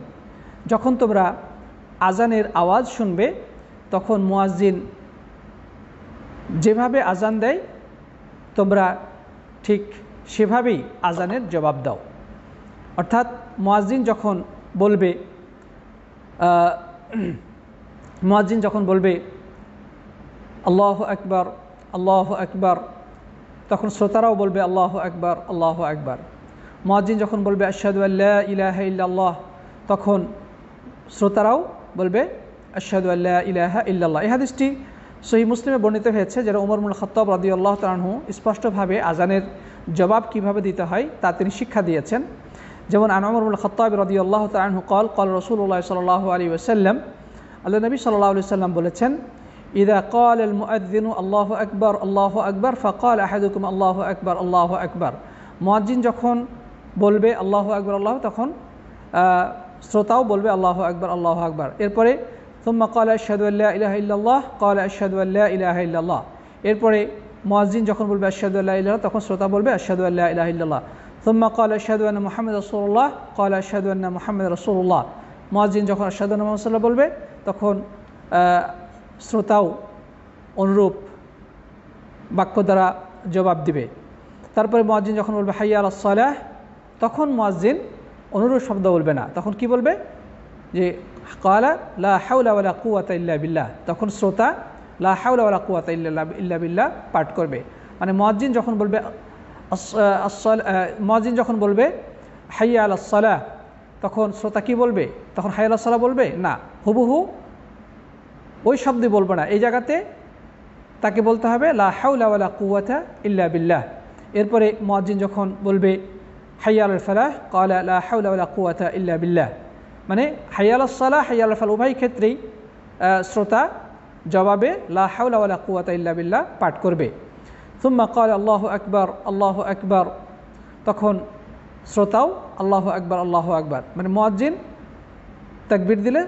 যখন তোমরা আজানের আওয়াজ শুনবে তখন মুয়াজ্জিন যেভাবে আজান দেয় তোমরা ঠিক সেভাবেই আজানের জবাব দাও। অর্থাৎ মুয়াজ্জিন যখন বলবে আল্লাহু আকবার আল্লাহু আকবার, তখন শ্রোতারাও বলবে আল্লাহু আকবার আল্লাহু আকবার। মুয়াজ্জিন যখন বলবে আশহাদু আল্লা ইলাহা ইল্লাল্লাহ, তখন শ্রোতারাও বলবে আশহাদু আল্লা ইলাহা ইল্লাল্লাহ। এই হাদিসটি সহিহ মুসলিমে বর্ণিত হয়েছে, যারা ওমর ইবনুল খাত্তাব রাদিয়াল্লাহু তাআলা আনহু স্পষ্টভাবে আজানের জবাব কিভাবে দিতে হয় তা তিনি শিক্ষা দিয়েছেন। যেমন আন ওমর ইবনুল খাত্তাব রাদিয়াল্লাহু তাআলা আনহু قال قال রাসূলুল্লাহ সাল্লাল্লাহু আলাইহি ওয়াসাল্লাম, আল্লাহ নবী সাল্লাল্লাহু আলাইহি ওয়াসাল্লাম বলেছেন ইযা قال المؤذن আল্লাহু আকবার আল্লাহু আকবার فقال احدكم আল্লাহু আকবার আল্লাহু আকবার। মুয়াজ্জিন যখন বলবে আল্লাহু আকবার আল্লাহু, তখন শ্রোতাও বলবে আল্লাহু আকবার আল্লাহু আকবার। এরপরে ثم قال اشهد ان لا اله الا الله قال اشهد ان لا اله الا الله। এরপরে মুয়াজ্জিন যখন বলবে আশহাদু আল্লা ইলাহা ইল্লাল্লাহ, তখন শ্রোতা বলবে আশহাদু আল্লা ইলাহা ইল্লাল্লাহ। ثم قال اشهد ان محمد رسول الله قال اشهد ان محمد رسول الله। মুয়াজ্জিন যখন আশহাদু আন্না মুহাম্মাদ রাসূলুল্লাহ বলবে তখন শ্রোতাও অনুরূপ বাক্য দ্বারা জবাব দিবে। তারপরে মুয়াজ্জিন যখন বলবে হাইয়া আলাস সালাহ, তখন মুয়াজ্জিন অনুরূপ শব্দ বলবে না, তখন কি বলবে যে ক্বালা লা হাওলা ওয়ালা কুওয়াতা ইল্লা বিল্লাহ, তখন শ্রোতা লা হাওলা ওয়ালা কুওয়াতা ইল্লা বিল্লাহ পাঠ করবে। মানে মুয়াজ্জিন যখন বলবে হাইয়া আলাস সালাহ, তখন শ্রোতা কি বলবে, তখন হাইয়া আলাস সালাহ বলবে না, হুবহু ওই শব্দে বলবে না, এই জায়গাতে তাকে বলতে হবে লা হাওলা ওয়ালা কুওয়াতা ইল্লা বিল্লাহ। এরপরে মুয়াজ্জিন যখন বলবে হাইয়া আলাল ফালাহ ক্বালা লা হাওলা ওয়ালা কুওয়াতা ইল্লা বিল্লাহ, মানে হাইয়া আলাস সালাহ হাইয়া আলাল ফালাহ উভয় ক্ষেত্রেই শ্রোতা জবাবে লা হাওলা ওয়ালা কুওয়াতা ইল্লা বিল্লাহ পাঠ করবে। সুম্মা ক্বালা আল্লাহু আকবার আল্লাহু আকবার, তখন শ্রোতাও আল্লাহু আকবার আল্লাহু আকবার, মানে মুয়াজ্জিন তাকবীর দিলে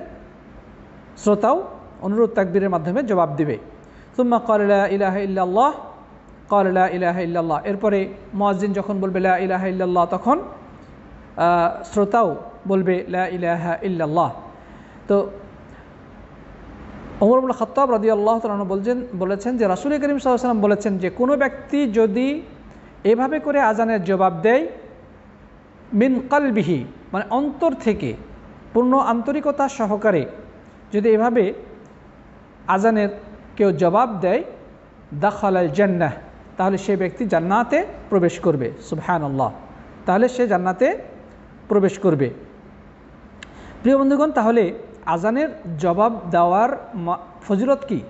শ্রোতাও অনুরূপ তাকবীরের মাধ্যমে জবাব দিবে। সুম্মা ক্বালা লা ইলাহা ইল্লাল্লাহ ক্বালা লা ইলাহা ইল্লাল্লাহ। এরপরে মুয়াজ্জিন যখন বলবে লা ইলাহা ইল্লাল্লাহ, তখন শ্রোতাও বলবে লা ইলাহা ইল্লাল্লাহ। তো ওমর ইবনুল খাত্তাব রাদিয়াল্লাহু তাআলা বলেছেন যে রাসূল করিম সাল্লাল্লাহু আলাইহি ওয়াসাল্লাম বলেছেন যে কোনো ব্যক্তি যদি এভাবে করে আজানের জবাব দেয় মিন কালবিহি, মানে অন্তর থেকে পূর্ণ আন্তরিকতা সহকারে যদি এভাবে আজানের কেউ জবাব দেয় দাখালাল জান্নাহ, তাহলে সে ব্যক্তি জান্নাতে প্রবেশ করবে। সুবহানাল্লাহ, তাহলে সে জান্নাতে প্রবেশ করবে। প্রিয় বন্ধুগণ, তাহলে আজানের জবাব দেওয়ার ফজিলত কি?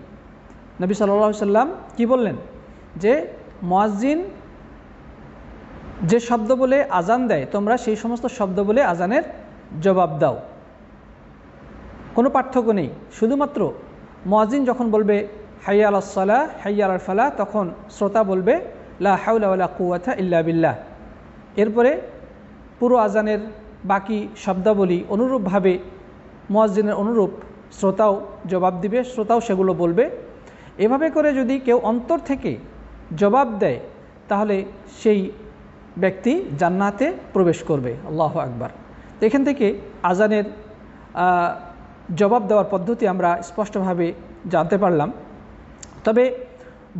নবী সাল্লাল্লাহু আলাইহি সাল্লাম কি বললেন যে মুয়াজ্জিন যে শব্দ বলে আজান দেয় তোমরা সেই সমস্ত শব্দ বলে আজানের জবাব দাও, কোনো পার্থক্য নেই। শুধুমাত্র মুয়াজ্জিন যখন বলবে হাইয়া আলাস সালাহ হাইয়া আলাল ফালাহ, তখন শ্রোতা বলবে লা হাওলা ওয়ালা কুওয়াতা ইল্লা বিল্লাহ। এরপরে পুরো আজানের বাকি শব্দাবলী অনুরূপভাবে মুয়াজ্জিনের অনুরূপ শ্রোতাও জবাব দিবে, শ্রোতাও সেগুলো বলবে। এভাবে করে যদি কেউ অন্তর থেকে জবাব দেয় তাহলে সেই ব্যক্তি জান্নাতে প্রবেশ করবে। আল্লাহু আকবার। তো এখান থেকে আজানের জবাব দেওয়ার পদ্ধতি আমরা স্পষ্টভাবে জানতে পারলাম। তবে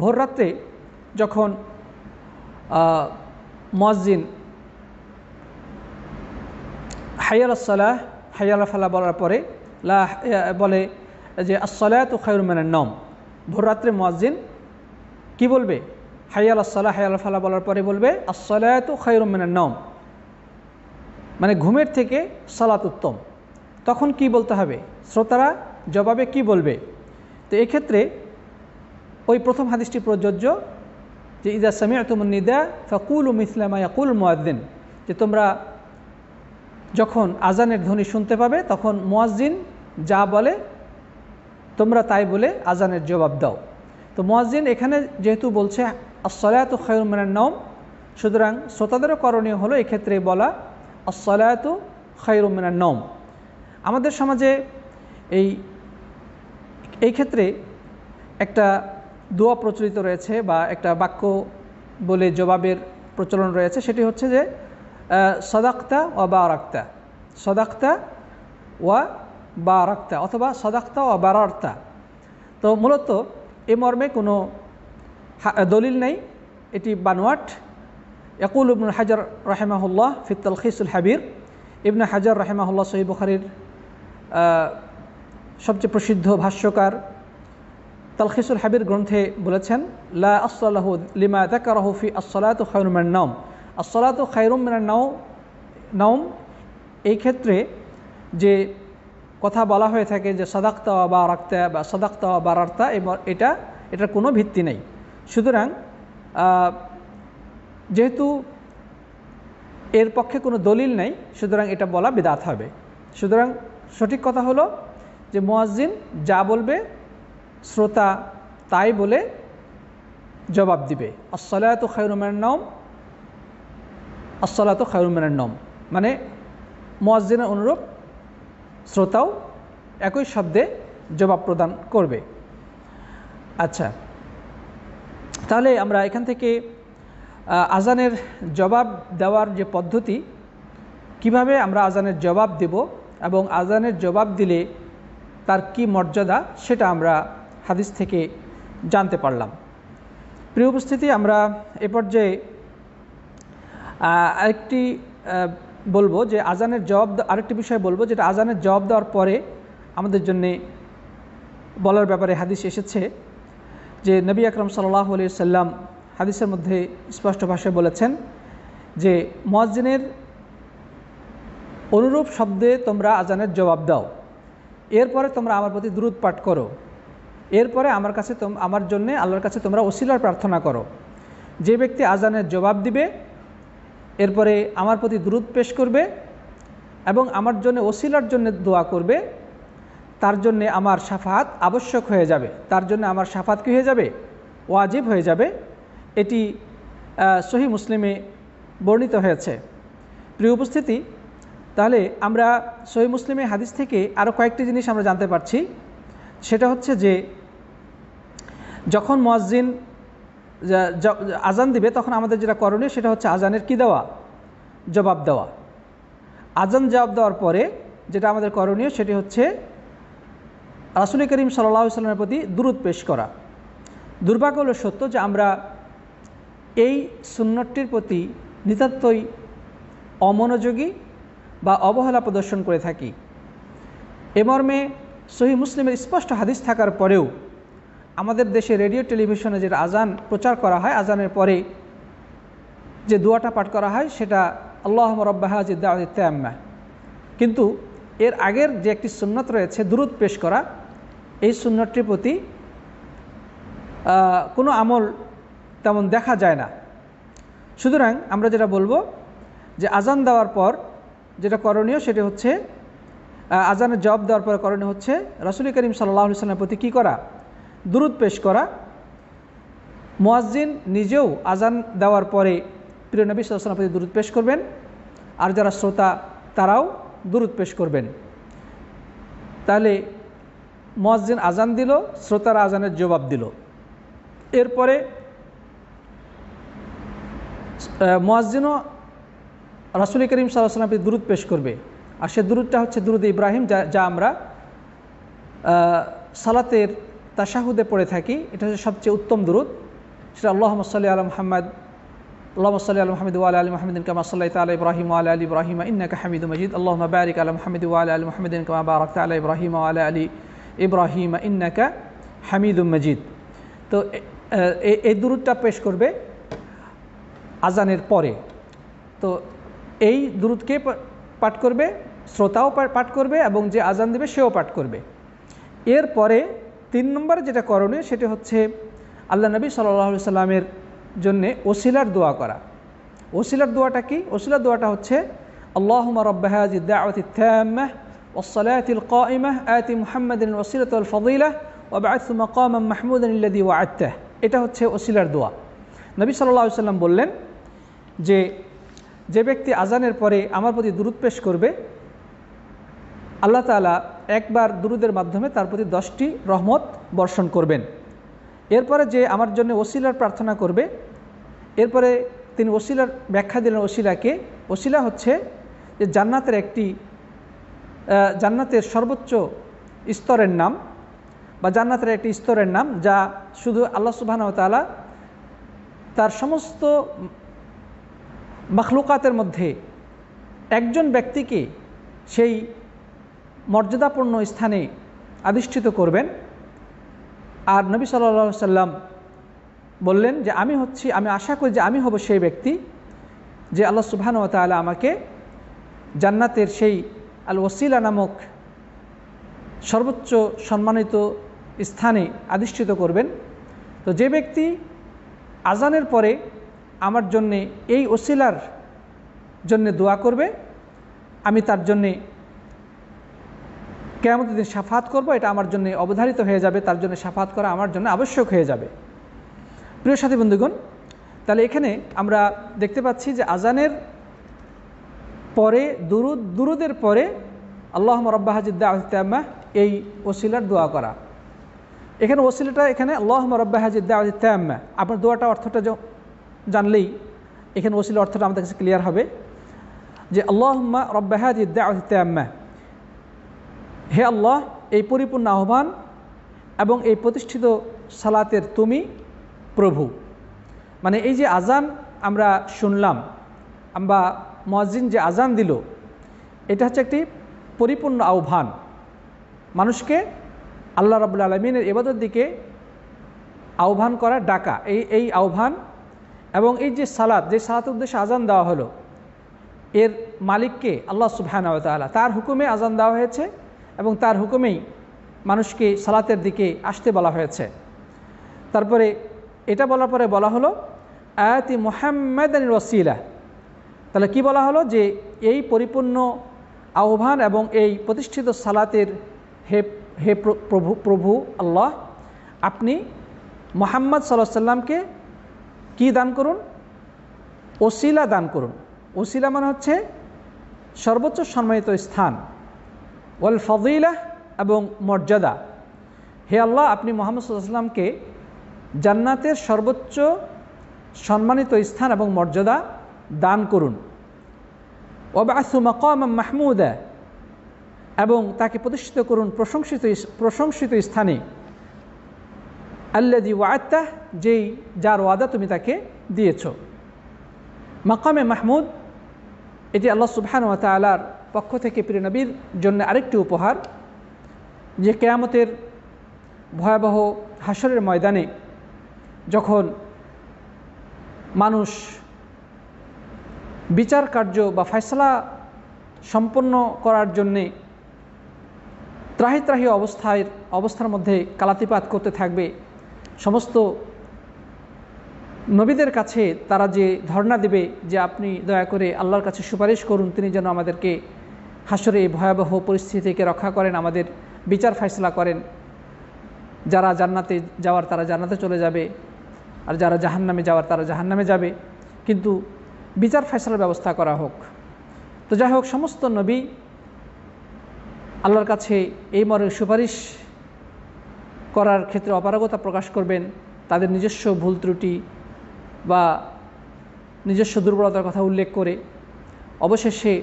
ভোররাত্রে যখন মুয়াজ্জিন হাইয়া আলাস সালাহ হাইয়া আলাল ফালাহ বলার পরে বলে যে আস-সালাতু খায়রুম মিনান নওম, ভোররাত্রে মুয়াজ্জিন কি বলবে? হাইয়া আলাস সালাহ হাইয়া আলাল ফালাহ বলার পরে বলবে আস-সালাতু খায়রুম মিনান নওম, মানে ঘুমের থেকে সালাত উত্তম। তখন কি বলতে হবে? শ্রোতারা জবাবে কি বলবে? তো এক্ষেত্রে ওই প্রথম হাদিসটি প্রযোজ্য যে ইযা সামি'তুমুন নিদা ফাকুলু মিসলা মা ইয়াকুলুল মুয়াজ্জিন, যে তোমরা যখন আজানের ধ্বনি শুনতে পাবে তখন মুয়াজ্জিন যা বলে তোমরা তাই বলে আজানের জবাব দাও। তো মুয়াজ্জিন এখানে যেহেতু বলছে আস-সালাতু খায়রুম মিনান নওম, সুতরাং শ্রোতাদেরও করণীয় হলো এক্ষেত্রে বলা আস-সালাতু খায়রুম মিনান নওম। আমাদের সমাজে এই ক্ষেত্রে একটা দোয়া প্রচলিত রয়েছে বা একটা বাক্য বলে জবাবের প্রচলন রয়েছে, সেটি হচ্ছে যে সাদাক্তা ওয়া বারাক্তা, সাদাক্তা ওয়া বারাক্তা অথবা সাদাক্তা ওয়া বারারতা। তো মূলত এ মর্মে কোনো দলিল নেই, এটি বানোয়াট। ইয়াকুল ইবনুল হাজার রাহিমাহুল্লাহ ফি তালখিসুল হাবির, ইবনে হাজার রাহিমাহুল্লাহ সহিহ বুখারীর সবচেয়ে প্রসিদ্ধ ভাষ্যকার তালখিসুল হাবির গ্রন্থে বলেছেন লা আসলা লাহু লিমা যাকারাহু ফি আস-সালাতু খায়রুম মিনান নওম, আস-সালাতু খায়রুম মিনান নওম এই ক্ষেত্রে যে কথা বলা হয়ে থাকে যে সাদাক্তা ওয়া বারাক্তা বা সাদাক্তা ওয়া বারারতা, এটার কোনো ভিত্তি নেই। সুতরাং যেহেতু এর পক্ষে কোনো দলিল নেই, সুতরাং এটা বলা বিদআত হবে। সুতরাং সঠিক কথা হলো যে মুয়াজ্জিন যা বলবে শ্রোতা তাই বলে জবাব দিবে আস-সালাতু খায়রুম মিনান নওম, আস-সালাতু খায়রুম মিনান নওম, মানে মুয়াজ্জিনের অনুরূপ শ্রোতাও একই শব্দে জবাব প্রদান করবে। আচ্ছা, তাহলে আমরা এখান থেকে আজানের জবাব দেওয়ার যে পদ্ধতি, কিভাবে আমরা আজানের জবাব দেব এবং আজানের জবাব দিলে তার কি মর্যাদা, সেটা আমরা হাদিস থেকে জানতে পারলাম। প্রিয় উপস্থিতি, আমরা এ পর্যায়ে আরেকটি বলবো যে আজানের জবাব, আরেকটি বিষয় বলবো যেটা আজানের জবাব দেওয়ার পরে আমাদের জন্যে বলার ব্যাপারে হাদিস এসেছে যে নবী আকরাম সাল্লাল্লাহু আলাইহি সাল্লাম হাদিসের মধ্যে স্পষ্ট ভাষায় বলেছেন যে মুয়াজ্জিনের অনুরূপ শব্দে তোমরা আজানের জবাব দাও, এরপরে তোমরা আমার প্রতি দুরূদ পাঠ করো, এরপরে আমার জন্য আল্লাহর কাছে তোমরা ওসিলার প্রার্থনা করো। যে ব্যক্তি আজানের জবাব দিবে, এরপরে আমার প্রতি দুরূদ পেশ করবে এবং আমার জন্য ওসিলার জন্য দোয়া করবে, তার জন্য আমার শাফাআত আবশ্যক হয়ে যাবে, তার জন্য আমার শাফাআত কী হয়ে যাবে? ওয়াজিব হয়ে যাবে। এটি সহিহ মুসলিমে বর্ণিত হয়েছে। প্রিয় উপস্থিতি, তাহলে আমরা সহিহ মুসলিমে হাদিস থেকে আরও কয়েকটি জিনিস আমরা জানতে পারছি। সেটা হচ্ছে যে যখন মুয়াজ্জিন আজান দিবে তখন আমাদের যেটা করণীয় সেটা হচ্ছে আজানের কি দেওয়া? জবাব দেওয়া। আজান জবাব দেওয়ার পরে যেটা আমাদের করণীয় সেটি হচ্ছে রাসূল করিম সাল্লাল্লাহু আলাইহি ওয়াসাল্লামের প্রতি দুরূদ পেশ করা। দুর্ভাগ্য হলো সত্য যে আমরা এই সুন্নতটির প্রতি নিতান্তই অমনোযোগী বা অবহেলা প্রদর্শন করে থাকি। এ মর্মে সহিহ মুসলিমের স্পষ্ট হাদিস থাকার পরেও আমাদের দেশে রেডিও টেলিভিশনে যেটা আজান প্রচার করা হয়, আজানের পরে যে দোয়াটা পাঠ করা হয় সেটা আল্লাহুম্মা রাব্বা হাযিহি দাওয়াতি তাম্মা, কিন্তু এর আগের যে একটি সুন্নত রয়েছে দুরূদ পেশ করা, এই সুন্নতটির প্রতি কোনো আমল তেমন দেখা যায় না। সুতরাং আমরা যেটা বলবো যে আজান দেওয়ার পর যেটা করণীয় সেটা হচ্ছে আজানের জবাব দেওয়ার পর করণীয় হচ্ছে রাসূল করিম সাল্লাল্লাহু আলাইহি ওয়াসাল্লামের প্রতি কী করা? দুরূদ পেশ করা। মুয়াজ্জিন নিজেও আজান দেওয়ার পরে প্রিয় নবী সাল্লাল্লাহু আলাইহি ওয়াসাল্লামের প্রতি দুরূদ পেশ করবেন, আর যারা শ্রোতা তারাও দুরূদ পেশ করবেন। তাহলে মুয়াজ্জিন আজান দিল, শ্রোতারা আজানের জবাব দিল, এরপরে মুয়াজ্জিনও রাসূল করিম সাল্লাল্লাহু আলাইহি ওয়াসাল্লামের দুরূদ পেশ করবে, আর সে দুরূদটা হচ্ছে দুরূদ ইব্রাহিম, যা আমরা সালাতের তাশাহুদে পড়ে থাকি। এটা হচ্ছে সবচেয়ে উত্তম দুরূদ। সেটা আল্লাহুম্মা সাল্লি আলা মুহাম্মাদ আল্লাহুম্মা সাল্লি আলা মুহাম্মাদ ওয়া আলা আলি মুহাম্মাদিন কামা সাল্লাইতা আলা ইব্রাহিম ওয়া আলা আলি ইব্রাহিম ইন্নাকা হামিদুম মাজিদ আল্লাহুম্মা বারিক আলা মুহাম্মাদ ওয়া আলা আলি মুহাম্মাদিন কামা বারাকতা আলা ইব্রাহিম ওয়া আলা আলি ইব্রাহিম ইন্নাকা হামিদুম মাজিদ। তো এই দুরূদটা পেশ করবে আজানের পরে। তো এই দুরূদকে পাঠ করবে, শ্রোতাও পাঠ করবে এবং যে আজান দেবে সেও পাঠ করবে। এরপরে 3 নম্বরে যেটা করণীয় সেটা হচ্ছে আল্লাহ নবী সাল্লাল্লাহু আলাইহি সাল্লামের জন্যে ওসিলার দোয়া করা। ওসিলার দোয়াটা কি? ওসিলার দোয়াটা হচ্ছে আল্লাহুম্মা রাব্বা হাযিহি দাওয়াতি তাম্মাহ ওয়াস সালাতিল কাইমাহ আতি মুহাম্মাদিন ওয়াসিলাতা ওয়াল ফাদিলাহ ওয়া বা'আথহু মাকামান মাহমুদান আল্লাযী ওয়া'আদতাহ। এটা হচ্ছে ওসিলার দোয়া। নবী সাল্লাল্লাহু আলাইহি সাল্লাম বললেন যে ব্যক্তি আজানের পরে আমার প্রতি দুরূদ পেশ করবে, আল্লাহ তাআলা একবার দুরূদের মাধ্যমে তার প্রতি 10টি রহমত বর্ষণ করবেন। এরপরে যে আমার জন্য ওসিলার প্রার্থনা করবে, এরপরে তিনি ওসিলার ব্যাখ্যা দিলেন। ওসিলা হচ্ছে যে জান্নাতের সর্বোচ্চ স্তরের নাম বা জান্নাতের একটি স্তরের নাম, যা শুধু আল্লাহ সুবহানাহু ওয়া তাআলা তার সমস্ত মাখলুকাতের মধ্যে একজন ব্যক্তিকে সেই মর্যাদাপূর্ণ স্থানে আধিষ্ঠিত করবেন। আর নবী সাল্লাল্লাহু আলাইহি সাল্লাম বললেন যে আমি আশা করি যে আমি হব সেই ব্যক্তি যে আল্লাহ সুবহানাহু ওয়া তাআলা আমাকে জান্নাতের সেই আল ওসিলা নামক সর্বোচ্চ সম্মানিত স্থানে আধিষ্ঠিত করবেন। তো যে ব্যক্তি আজানের পরে আমার জন্যে এই ওসিলার জন্যে দোয়া করবে, আমি তার জন্যে কিয়ামতের দিন শাফাত করব, এটা আমার জন্য অবধারিত হয়ে যাবে, তার জন্য শাফাত করা আমার জন্য আবশ্যক হয়ে যাবে। প্রিয় সাথী বন্ধুগণ, তাহলে এখানে আমরা দেখতে পাচ্ছি যে আজানের পরে দুরূদের পরে আল্লাহুম্মা রাব্বা হাযিহি দাওয়াতি তাম্মাহ এই ওসিলার দোয়া করা। এখানে ওসিলাটা এখানে আল্লাহুম্মা রাব্বা হাযিহি দাওয়াতি তাম্মাহ, আপনার দোয়াটা অর্থটা জানলেই এখানে ওসিলার অর্থটা আমাদের কাছে ক্লিয়ার হবে যে আল্লাহুম্মা রাব্বা হাযিহি দাওয়াতি তাম্মাহ, হে আল্লাহ এই পরিপূর্ণ আহ্বান এবং এই প্রতিষ্ঠিত সালাতের তুমি প্রভু। মানে এই যে আজান আমরা শুনলাম বা মুয়াজ্জিন যে আজান দিল, এটা হচ্ছে একটি পরিপূর্ণ আহ্বান, মানুষকে আল্লাহ রাব্বুল আলামিনের ইবাদতের দিকে আহ্বান করা, ডাকা, এই আহ্বান। এবং এই যে সালাতের উদ্দেশ্যে আজান দেওয়া হলো, এর মালিককে আল্লাহ সুবহানাহু ওয়া তাআলা, তার হুকুমে আজান দেওয়া হয়েছে এবং তার হুকুমেই মানুষকে সালাতের দিকে আসতে বলা হয়েছে। তারপরে এটা বলার পরে বলা হলো আতি মুহাম্মাদানিল ওয়াসিলা। তাহলে কি বলা হলো যে এই পরিপূর্ণ আহ্বান এবং এই প্রতিষ্ঠিত সালাতের হে প্রভু আল্লাহ, আপনি মুহাম্মদ সাল্লাল্লাহু আলাইহি সাল্লামকে কি দান করুন? ওসিলা দান করুন। ওসিলা মানে হচ্ছে সর্বোচ্চ সম্মানিত স্থান, ওয়াল ফাদিলা এবং মর্যাদা। হে আল্লাহ, আপনি মুহাম্মদ সাল্লাল্লাহু আলাইহি সাল্লামকে জান্নাতের সর্বোচ্চ সম্মানিত স্থান এবং মর্যাদা দান করুন। ওয়াবআসহু মাকামান মাহমুদা, এবং তাকে প্রতিষ্ঠিত করুন প্রশংসিত স্থানে। আল্লাযী ওয়া'আদতাহ, যার ওয়াদা তুমি তাকে দিয়েছ। মাকামে মাহমুদ এটি আল্লাহ সুবহানাহু ওয়া তাআলার পক্ষ থেকে প্রিয় নবীর জন্য আরেকটি উপহার, যে কিয়ামতের ভয়াবহ হাসরের ময়দানে যখন মানুষ বিচার কার্য বা ফয়সালা সম্পন্ন করার জন্যে ত্রাহি অবস্থার মধ্যে কালাতিপাত করতে থাকবে, সমস্ত নবীদের কাছে তারা যে ধর্ণা দেবে যে আপনি দয়া করে আল্লাহর কাছে সুপারিশ করুন, তিনি যেন আমাদেরকে হাসরে এই ভয়াবহ পরিস্থিতি থেকে রক্ষা করেন, আমাদের বিচার ফয়সালা করেন। যারা জান্নাতে যাওয়ার তারা জান্নাতে চলে যাবে, আর যারা জাহান্নামে যাওয়ার তারা জাহান্নামে যাবে, কিন্তু বিচার ফয়সালার ব্যবস্থা করা হোক। তো যাই হোক, সমস্ত নবী আল্লাহর কাছে এই মর্মে সুপারিশ করার ক্ষেত্রে অপারগতা প্রকাশ করবেন, তাদের নিজস্ব ভুল ত্রুটি বা নিজস্ব দুর্বলতার কথা উল্লেখ করে। অবশেষে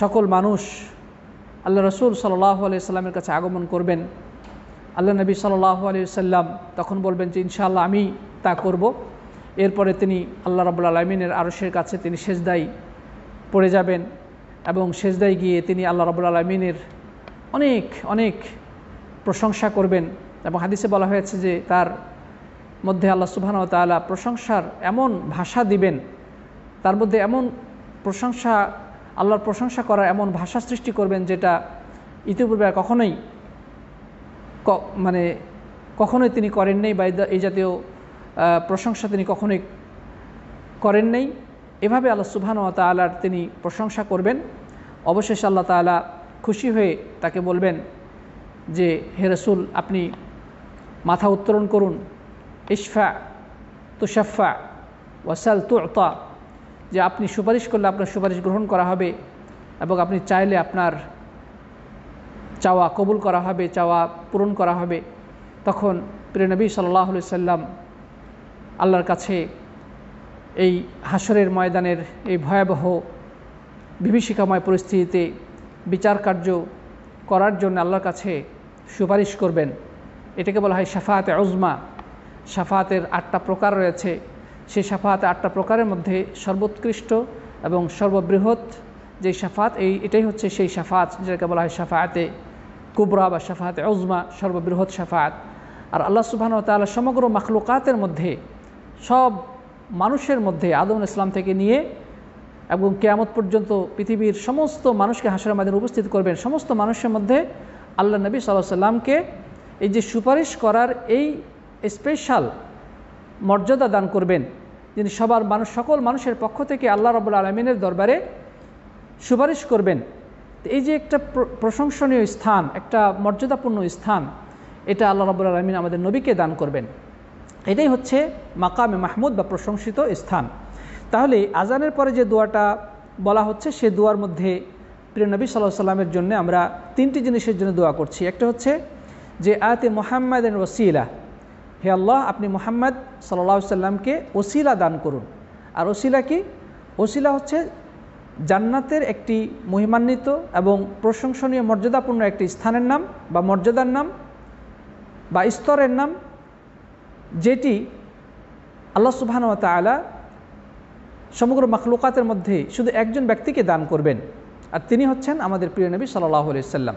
সকল মানুষ আল্লাহ রসুল সাল্লাল্লাহু আলাইহি সাল্লামের কাছে আগমন করবেন। আল্লাহ নবী সাল্লাল্লাহু আলাইহি ওয়াসাল্লাম তখন বলবেন যে ইনশাআল্লাহ আমি তা করব। এরপরে তিনি আল্লাহ রাব্বুল আলামিনের আরশের কাছে তিনি সেজদায় পড়ে যাবেন এবং সেজদায় গিয়ে তিনি আল্লাহ রাব্বুল আলামিনের অনেক অনেক প্রশংসা করবেন। এবং হাদিসে বলা হয়েছে যে তার মধ্যে আল্লাহ সুবহানাহু ওয়া তাআলা প্রশংসার এমন ভাষা দিবেন, তার মধ্যে এমন প্রশংসা, আল্লাহর প্রশংসা করার এমন ভাষা সৃষ্টি করবেন যেটা ইতিপূর্বে কখনোই তিনি করেন নাই, বা এই জাতীয় প্রশংসা তিনি কখনোই করেন নাই। এভাবে আল্লাহ সুবহানাহু ওয়া তাআলার তিনি প্রশংসা করবেন। অবশেষে আল্লাহ তাআলা খুশি হয়ে তাকে বলবেন যে হে রাসূল, আপনি মাথা উত্তোলন করুন, ইশফা তুশাফা ওয়াসাল তুতা, যে আপনি সুপারিশ করলে আপনার সুপারিশ গ্রহণ করা হবে এবং আপনি চাইলে আপনার চাওয়া কবুল করা হবে, চাওয়া পূরণ করা হবে। তখন প্রিয় নবী সাল্লাল্লাহু আলাইহি সাল্লাম আল্লাহর কাছে এই হাসরের ময়দানের এই ভয়াবহ বিভীষিকাময় পরিস্থিতিতে বিচার কার্য করার জন্য আল্লাহর কাছে সুপারিশ করবেন। এটাকে বলা হয় শাফাআতে উজমা। শাফাআতের 8টা প্রকার রয়েছে। সেই শাফাআতে 8টা প্রকারের মধ্যে সর্বোৎকৃষ্ট এবং সর্ববৃহৎ যে শাফাআত, এটাই হচ্ছে সেই শাফাআত যেটাকে বলা হয় শাফাআতে কুবরা বা শাফাআতে উজমা, সর্ববৃহৎ শাফাআত। আর আল্লাহ সুবহানাহু ওয়া তাআলা সমগ্র মাখলুকাতের মধ্যে, সব মানুষের মধ্যে, আদম ইসলাম থেকে নিয়ে এবং কিয়ামত পর্যন্ত পৃথিবীর সমস্ত মানুষকে হাসরের ময়দানে উপস্থিত করবেন। সমস্ত মানুষের মধ্যে আল্লাহ নবী সাল্লাল্লাহু আলাইহি সাল্লামকে এই যে সুপারিশ করার এই স্পেশাল মর্যাদা দান করবেন, যিনি সকল মানুষের পক্ষ থেকে আল্লাহ রাব্বুল আলামিনের দরবারে সুপারিশ করবেন। এই যে একটা প্রশংসনীয় স্থান, একটা মর্যাদাপূর্ণ স্থান, এটা আল্লাহ রাব্বুল আলামিন আমাদের নবীকে দান করবেন। এটাই হচ্ছে মাকামে মাহমুদ বা প্রশংসিত স্থান। তাহলে আজানের পরে যে দোয়াটা বলা হচ্ছে, সে দোয়ার মধ্যে প্রিয় নবী সাল্লাল্লাহু আলাইহি সাল্লামের জন্য আমরা 3টি জিনিসের জন্য দোয়া করছি। একটা হচ্ছে যে আতে মুহাম্মাদের ওসিলা, হে আল্লাহ আপনি মুহাম্মদ সাল্লাল্লাহু আলাইহি সাল্লামকে ওসিলা দান করুন। আর ওসিলা কি? ওসিলা হচ্ছে জান্নাতের একটি মহিমান্বিত এবং প্রশংসনীয় মর্যাদাপূর্ণ একটি স্থানের নাম বা মর্যাদার নাম বা স্তরের নাম, যেটি আল্লাহ সুবহানাহু ওয়া তাআলা সমগ্র মাখলুকাতের মধ্যে শুধু একজন ব্যক্তিকে দান করবেন, আর তিনি হচ্ছেন আমাদের প্রিয় নবী সাল্লাল্লাহু আলাইহি সাল্লাম।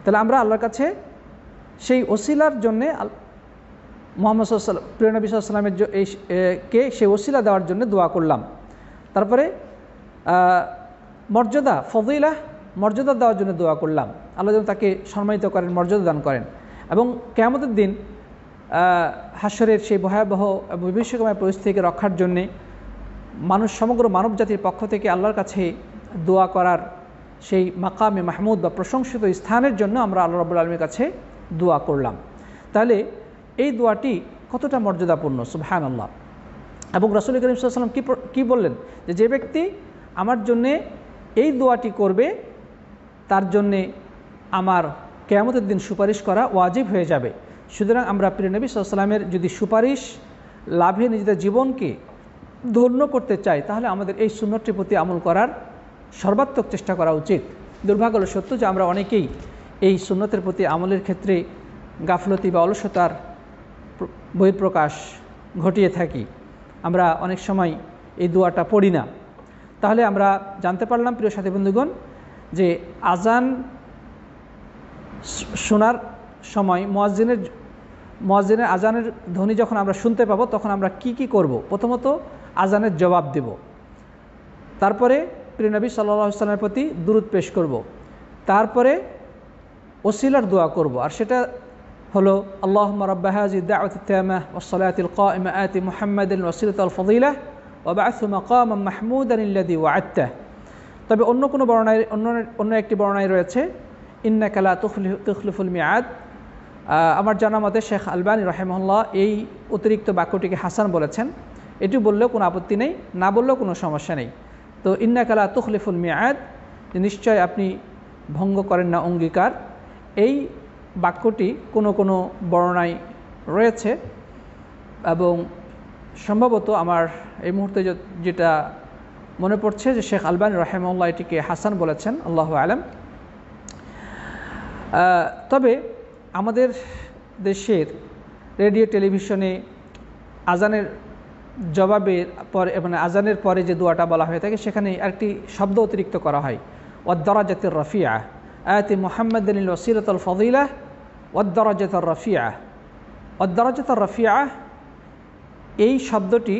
তাহলে আমরা আল্লাহর কাছে সেই ওসিলার জন্যে মুহাম্মদ সাল্লাল্লাহু আলাইহি ওয়াসাল্লাম, প্রিয় নবী সাল্লাল্লাহু আলাইহি ওয়াসাল্লামের সেই ওসিলা দেওয়ার জন্য দোয়া করলাম। তারপরে মর্যাদা, ফজিলা, মর্যাদা দেওয়ার জন্য দোয়া করলাম, আল্লাহ যেন তাকে সম্মানিত করেন, মর্যাদা দান করেন। এবং কিয়ামতের দিন হাসরের সেই ভয়াবহ বিভীষিকাময় পরিস্থিতি থেকে রক্ষার জন্যে সমগ্র মানব জাতির পক্ষ থেকে আল্লাহর কাছে দোয়া করার সেই মাকামে মাহমুদ বা প্রশংসিত স্থানের জন্য আমরা আল্লাহ রাব্বুল আলামিনের কাছে দোয়া করলাম। তাহলে এই দোয়াটি কতটা মর্যাদাপূর্ণ, সুবহানাল্লাহ। এবং রাসূল করিম সাল্লাল্লাহু আলাইহি ওয়াসাল্লাম কি বললেন, যে ব্যক্তি আমার জন্যে এই দোয়াটি করবে তার জন্যে আমার কিয়ামতের দিন সুপারিশ করা ওয়াজিব হয়ে যাবে। সুতরাং আমরা প্রিয় নবী সাল্লাল্লাহু আলাইহি ওয়াসাল্লামের যদি সুপারিশ লাভে নিজেদের জীবনকে ধন্য করতে চাই, তাহলে আমাদের এই সুন্নতটির প্রতি আমল করার সর্বাত্মক চেষ্টা করা উচিত। দুর্ভাগ্য হলো সত্য যে আমরা অনেকেই এই সুন্নতের প্রতি আমলের ক্ষেত্রে গাফলতি বা অলসতার বহিঃপ্রকাশ ঘটিয়ে থাকি। আমরা অনেক সময় এই দোয়াটা পড়ি না। তাহলে আমরা জানতে পারলাম প্রিয় সাথী বন্ধুগণ, যে আজান শোনার সময় মুয়াজ্জিনের আজানের ধ্বনি যখন আমরা শুনতে পাবো, তখন আমরা কি কি করব? প্রথমত আজানের জবাব দেব, তারপরে প্রিয় নবী সাল্লাল্লাহু আলাইহি ওয়াসাল্লামের প্রতি দুরূদ পেশ করব, তারপরে ওসিলার দোয়া করব। আর সেটা হলো আল্লাহুম্মা রাব্বা হাযিহি দাওয়াতিত তাম্মাহ ওয়াস সালাতিল কাইমা আতি মুহাম্মাদাল ওয়াসিলাতাল ওয়াল ফাদিলাহ ওয়া বা'আথহু মাকামান মাহমুদান আল্লাযী ওয়া'আদতাহ। তবে অন্য একটি বর্ণনায় রয়েছে ইন্নাকা লা তুখলিফুল মিআদ। আমার জানা মতে শেখ আলবানী রাহিমাহুল্লাহ এই অতিরিক্ত বাক্যটিকে হাসান বলেছেন। এটি বললেও কোনো আপত্তি নেই, না বললেও কোনো সমস্যা নেই। তো ইন্নাকা লা তুখলিফুল মিআদ, নিশ্চয় আপনি ভঙ্গ করেন না অঙ্গীকার, এই বাক্যটি কোনো বর্ণনায় রয়েছে এবং সম্ভবত আমার এই মুহূর্তে যেটা মনে পড়ছে যে শেখ আলবানী রাহিমাহুল্লাহ এটিকে হাসান বলেছেন, আল্লাহু আলাম। তবে আমাদের দেশের রেডিও টেলিভিশনে আজানের জবাবের পরে মানে আজানের পরে যে দোয়াটা বলা হয়ে থাকে সেখানে আরেকটি শব্দ অতিরিক্ত করা হয়, ওয়াদ-দারাজাতির রাফিআ আতি মুহাম্মাদানিল ওয়াসিলাতুল ফাদিলাহ ওয়াদ-দারাজাতুর রাফিআ। ওয়াদ-দারাজাতুর রাফিআ এই শব্দটি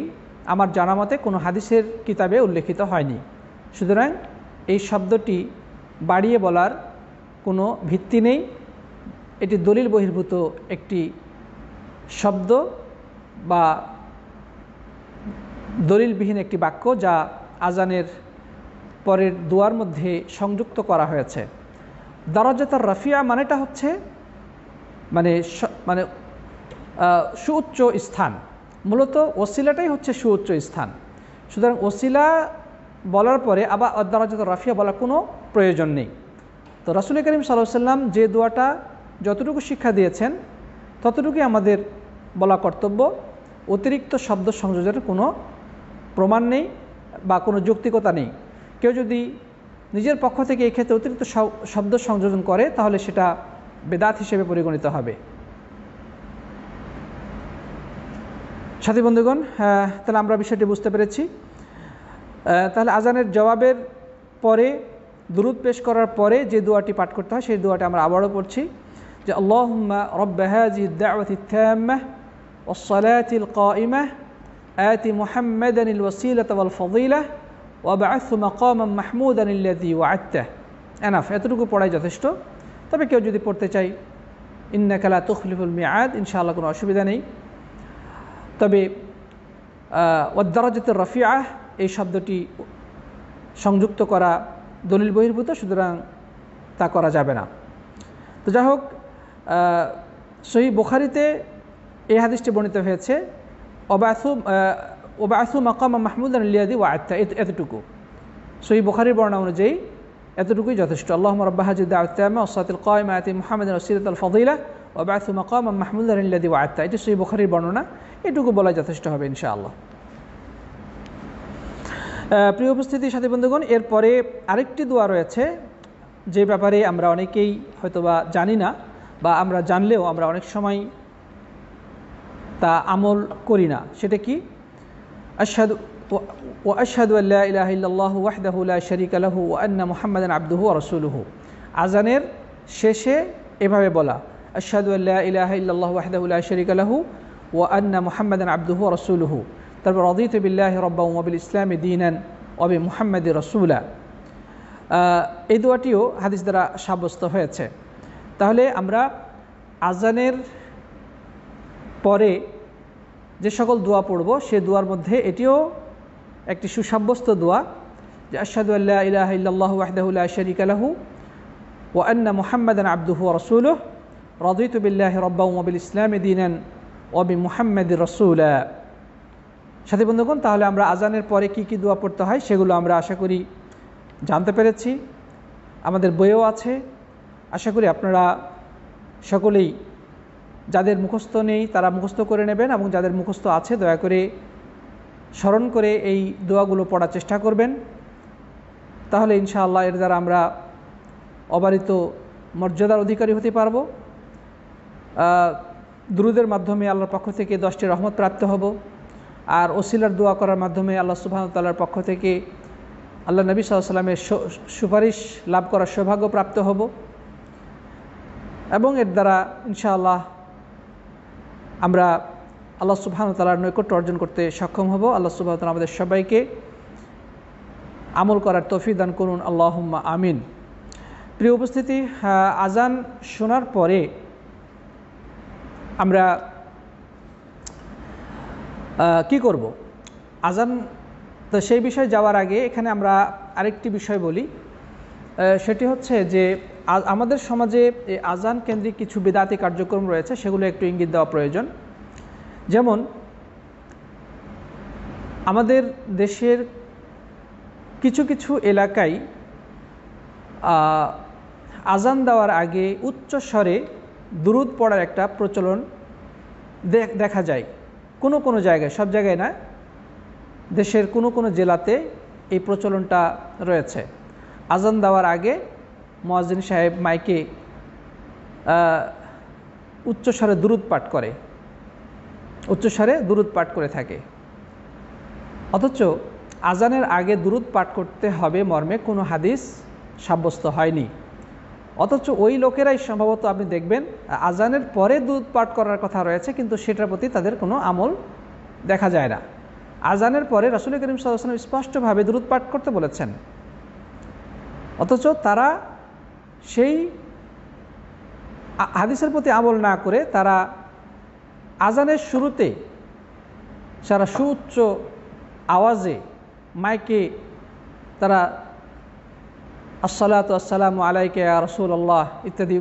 আমার জানা মতে কোনো হাদিসের কিতাবে উল্লেখিত হয়নি, সুতরাং এই শব্দটি বাড়িয়ে বলার কোনো ভিত্তি নেই। এটি দলিল বহির্ভূত একটি শব্দ বা দলিলবিহীন একটি বাক্য যা আজানের পরের দোয়ার মধ্যে সংযুক্ত করা হয়েছে। দারাজাতুর রাফিয়া মানেটা হচ্ছে মানে মানে সুউচ্চ স্থান, মূলত ওসিলাটাই হচ্ছে সুউচ্চ স্থান। সুতরাং ওসিলা বলার পরে আবার দারাজাতুর রাফিয়া বলার কোনো প্রয়োজন নেই। তো রাসূল করিম সাল্লাল্লাহু আলাইহি ওয়াসাল্লাম যে দোয়াটা যতটুকু শিক্ষা দিয়েছেন ততটুকুই আমাদের বলা কর্তব্য। অতিরিক্ত শব্দ সংযোজনের কোনো প্রমাণ নেই বা কোনো যৌক্তিকতা নেই। কেউ যদি নিজের পক্ষ থেকে এই ক্ষেত্রে অতিরিক্ত শব্দ সংযোজন করে তাহলে সেটা বেদাত হিসেবে পরিগণিত হবে। সাথী বন্ধুগণ, তাহলে আমরা বিষয়টি বুঝতে পেরেছি। তাহলে আজানের জবাবের পরে দুরূদ পেশ করার পরে যে দোয়াটি পাঠ করতে হয় সেই দোয়াটি আমরা আবারও পড়ছি যে আল্লাহুম্মা রাব্বা হাযিহিদ দাওয়াতিত তাম্মাহ ওয়াস সালাতিল কাইমাহ আতি মুহাম্মাদানিল ওয়াসিলাতা ওয়াল ফাদিলাহ ওয়াবআথহু মাকামান মাহমুদানিল্লাযী ওয়া'আদতাহ। এনাফ, এতটুকু পড়াই যথেষ্ট। তবে কেউ যদি পড়তে চাই ইন্নাকা লা তুখলিফুল মিআদ, ইনশাআল্লাহ কোনো অসুবিধা নেই। তবে ওয়াদ-দারাজাতুর রাফিআ এই শব্দটি সংযুক্ত করা দলিল বহির্ভূত, সুতরাং তা করা যাবে না। তো যাই হোক, সহিহ বুখারীতে এই হাদিসটি বর্ণিত হয়েছে ওয়াবআথহু মাকামান মাহমুদানিল্লাযী ওয়া'আদতাহ, এতটুকু সহিহ বুখারীর বর্ণনা অনুযায়ী এতটুকুই যথেষ্ট। আল্লাহুম্মা রাব্বা হাযিহিদ দাওয়াতিত তাম্মাহ ওয়াস সালাতিল কাইমাহ আতি মুহাম্মাদানিল ওয়াসিলাতাল ফাদিলাহ ওয়াবআথহু মাকামান মাহমুদানিল্লাযী ওয়া'আদতাহ। এটি সহিহ বুখারীর বর্ণনা, এটুকু বলা যথেষ্ট হবে ইনশাআল্লাহ। প্রিয় উপস্থিতি, সাথী বন্ধুগণ, এরপরে আরেকটি দোয়া রয়েছে যে ব্যাপারে আমরা অনেকেই হয়তোবা জানি না, বা আমরা জানলেও আমরা অনেক সময় তা আমল করি না। সেটা কি? আশহাদু আল্লা ইলাহা ইল্লাল্লাহু ওয়াহদাহু লা শারীকা লাহু ওয়া আন্না মুহাম্মাদান আবদুহু ওয়া রাসূলুহু। আজানের শেষে এভাবে বলা, আশহাদু আল্লা ইলাহা ইল্লাল্লাহু ওয়াহদাহু লা শারীকা লাহু ওয়া আন্না মুহাম্মাদান আবদুহু ওয়া রাসূলুহু। তারপর রাদিতু বিল্লাহি রাব্বান ওয়া বিল ইসলামি দীনান ওয়া বি মুহাম্মাদির রাসূলা। এই দোয়াটিও হাদিস দ্বারা সাব্যস্ত হয়েছে। তাহলে আমরা আজানের পরে যে সকল দোয়া পড়ব সে দোয়ার মধ্যে এটিও একটি সুসাব্যস্ত দোয়া যে আশহাদু আল্লা ইলাহা ইল্লাল্লাহু ওয়াহদাহু লা শারীকা লাহু ওয়া আন্না মুহাম্মাদান আবদুহু ওয়া রাসূলুহু রাদিতু বিল্লাহি রাব্বান ওয়া বিল ইসলামি দীনান ওয়া বি মুহাম্মাদির রাসূলা। সাথী বন্ধুগণ, তাহলে আমরা আজানের পরে কি কি দোয়া পড়তে হয় সেগুলো আমরা আশা করি জানতে পেরেছি, আমাদের বইও আছে। আশা করি আপনারা সকলেই যাদের মুখস্থ নেই তারা মুখস্থ করে নেবেন, এবং যাদের মুখস্থ আছে দয়া করে স্মরণ করে এই দোয়াগুলো পড়ার চেষ্টা করবেন। তাহলে ইনশাআল্লাহ এর দ্বারা আমরা অবারিত মর্যাদার অধিকারী হতে পারব। দুরুদের মাধ্যমে আল্লাহর পক্ষ থেকে 10টি রহমত প্রাপ্ত হব, আর ওসিলার দোয়া করার মাধ্যমে আল্লাহ সুবহানাহু ওয়া তাআলার পক্ষ থেকে আল্লাহ নবী সাল্লাল্লাহু আলাইহি ওয়াসাল্লামের সুপারিশ লাভ করার সৌভাগ্য প্রাপ্ত হব, এবং এর দ্বারা ইনশাআল্লাহ আমরা আল্লাহ সুবহানাহু ওয়া তাআলার নৈকট্য অর্জন করতে সক্ষম হব। আল্লাহ সুবহানাহু ওয়া তাআলা আমাদের সবাইকে আমল করার তৌফিক দান করুন, আল্লাহুম্মা আমিন। প্রিয় উপস্থিতি, আজান শোনার পরে আমরা কি করব? আজান, তো সেই বিষয়ে যাওয়ার আগে এখানে আমরা আরেকটি বিষয় বলি। সেটি হচ্ছে যে আমাদের সমাজে আজান কেন্দ্রিক কিছু বিদআতি কার্যক্রম রয়েছে, সেগুলো একটু ইঙ্গিত দেওয়া প্রয়োজন। যেমন আমাদের দেশের কিছু কিছু এলাকায় আজান দেওয়ার আগে উচ্চ স্বরে দুরূদ পড়ার একটা প্রচলন দেখা যায়। কোনো কোনো জায়গায়, সব জায়গায় না, দেশের কোনো কোনো জেলাতে এই প্রচলনটা রয়েছে। আজান দেওয়ার আগে মুয়াজ্জিন সাহেব মাইকে উচ্চস্বরে দুরূদ পাঠ করে, উচ্চস্বরে দুরূদ পাঠ করে থাকে। অথচ আজানের আগে দুরূদ পাঠ করতে হবে মর্মে কোনো হাদিস সাব্যস্ত হয়নি। অথচ ওই লোকেরাই সম্ভবত আপনি দেখবেন আজানের পরে দুরূদ পাঠ করার কথা রয়েছে, কিন্তু সেটার প্রতি তাদের কোনো আমল দেখা যায় না। আজানের পরে রাসূল করিম সাল্লাল্লাহু আলাইহি ওয়াসাল্লাম স্পষ্টভাবে দুরূদ পাঠ করতে বলেছেন, অথচ তারা সেই হাদিসের প্রতি আমল না করে তারা আজানের শুরুতে সারা সুউচ্চ আওয়াজে মাইকে তারা আসসালাতু আসসালামু আলাইকা ইয়া রাসূলুল্লাহ ইত্যাদি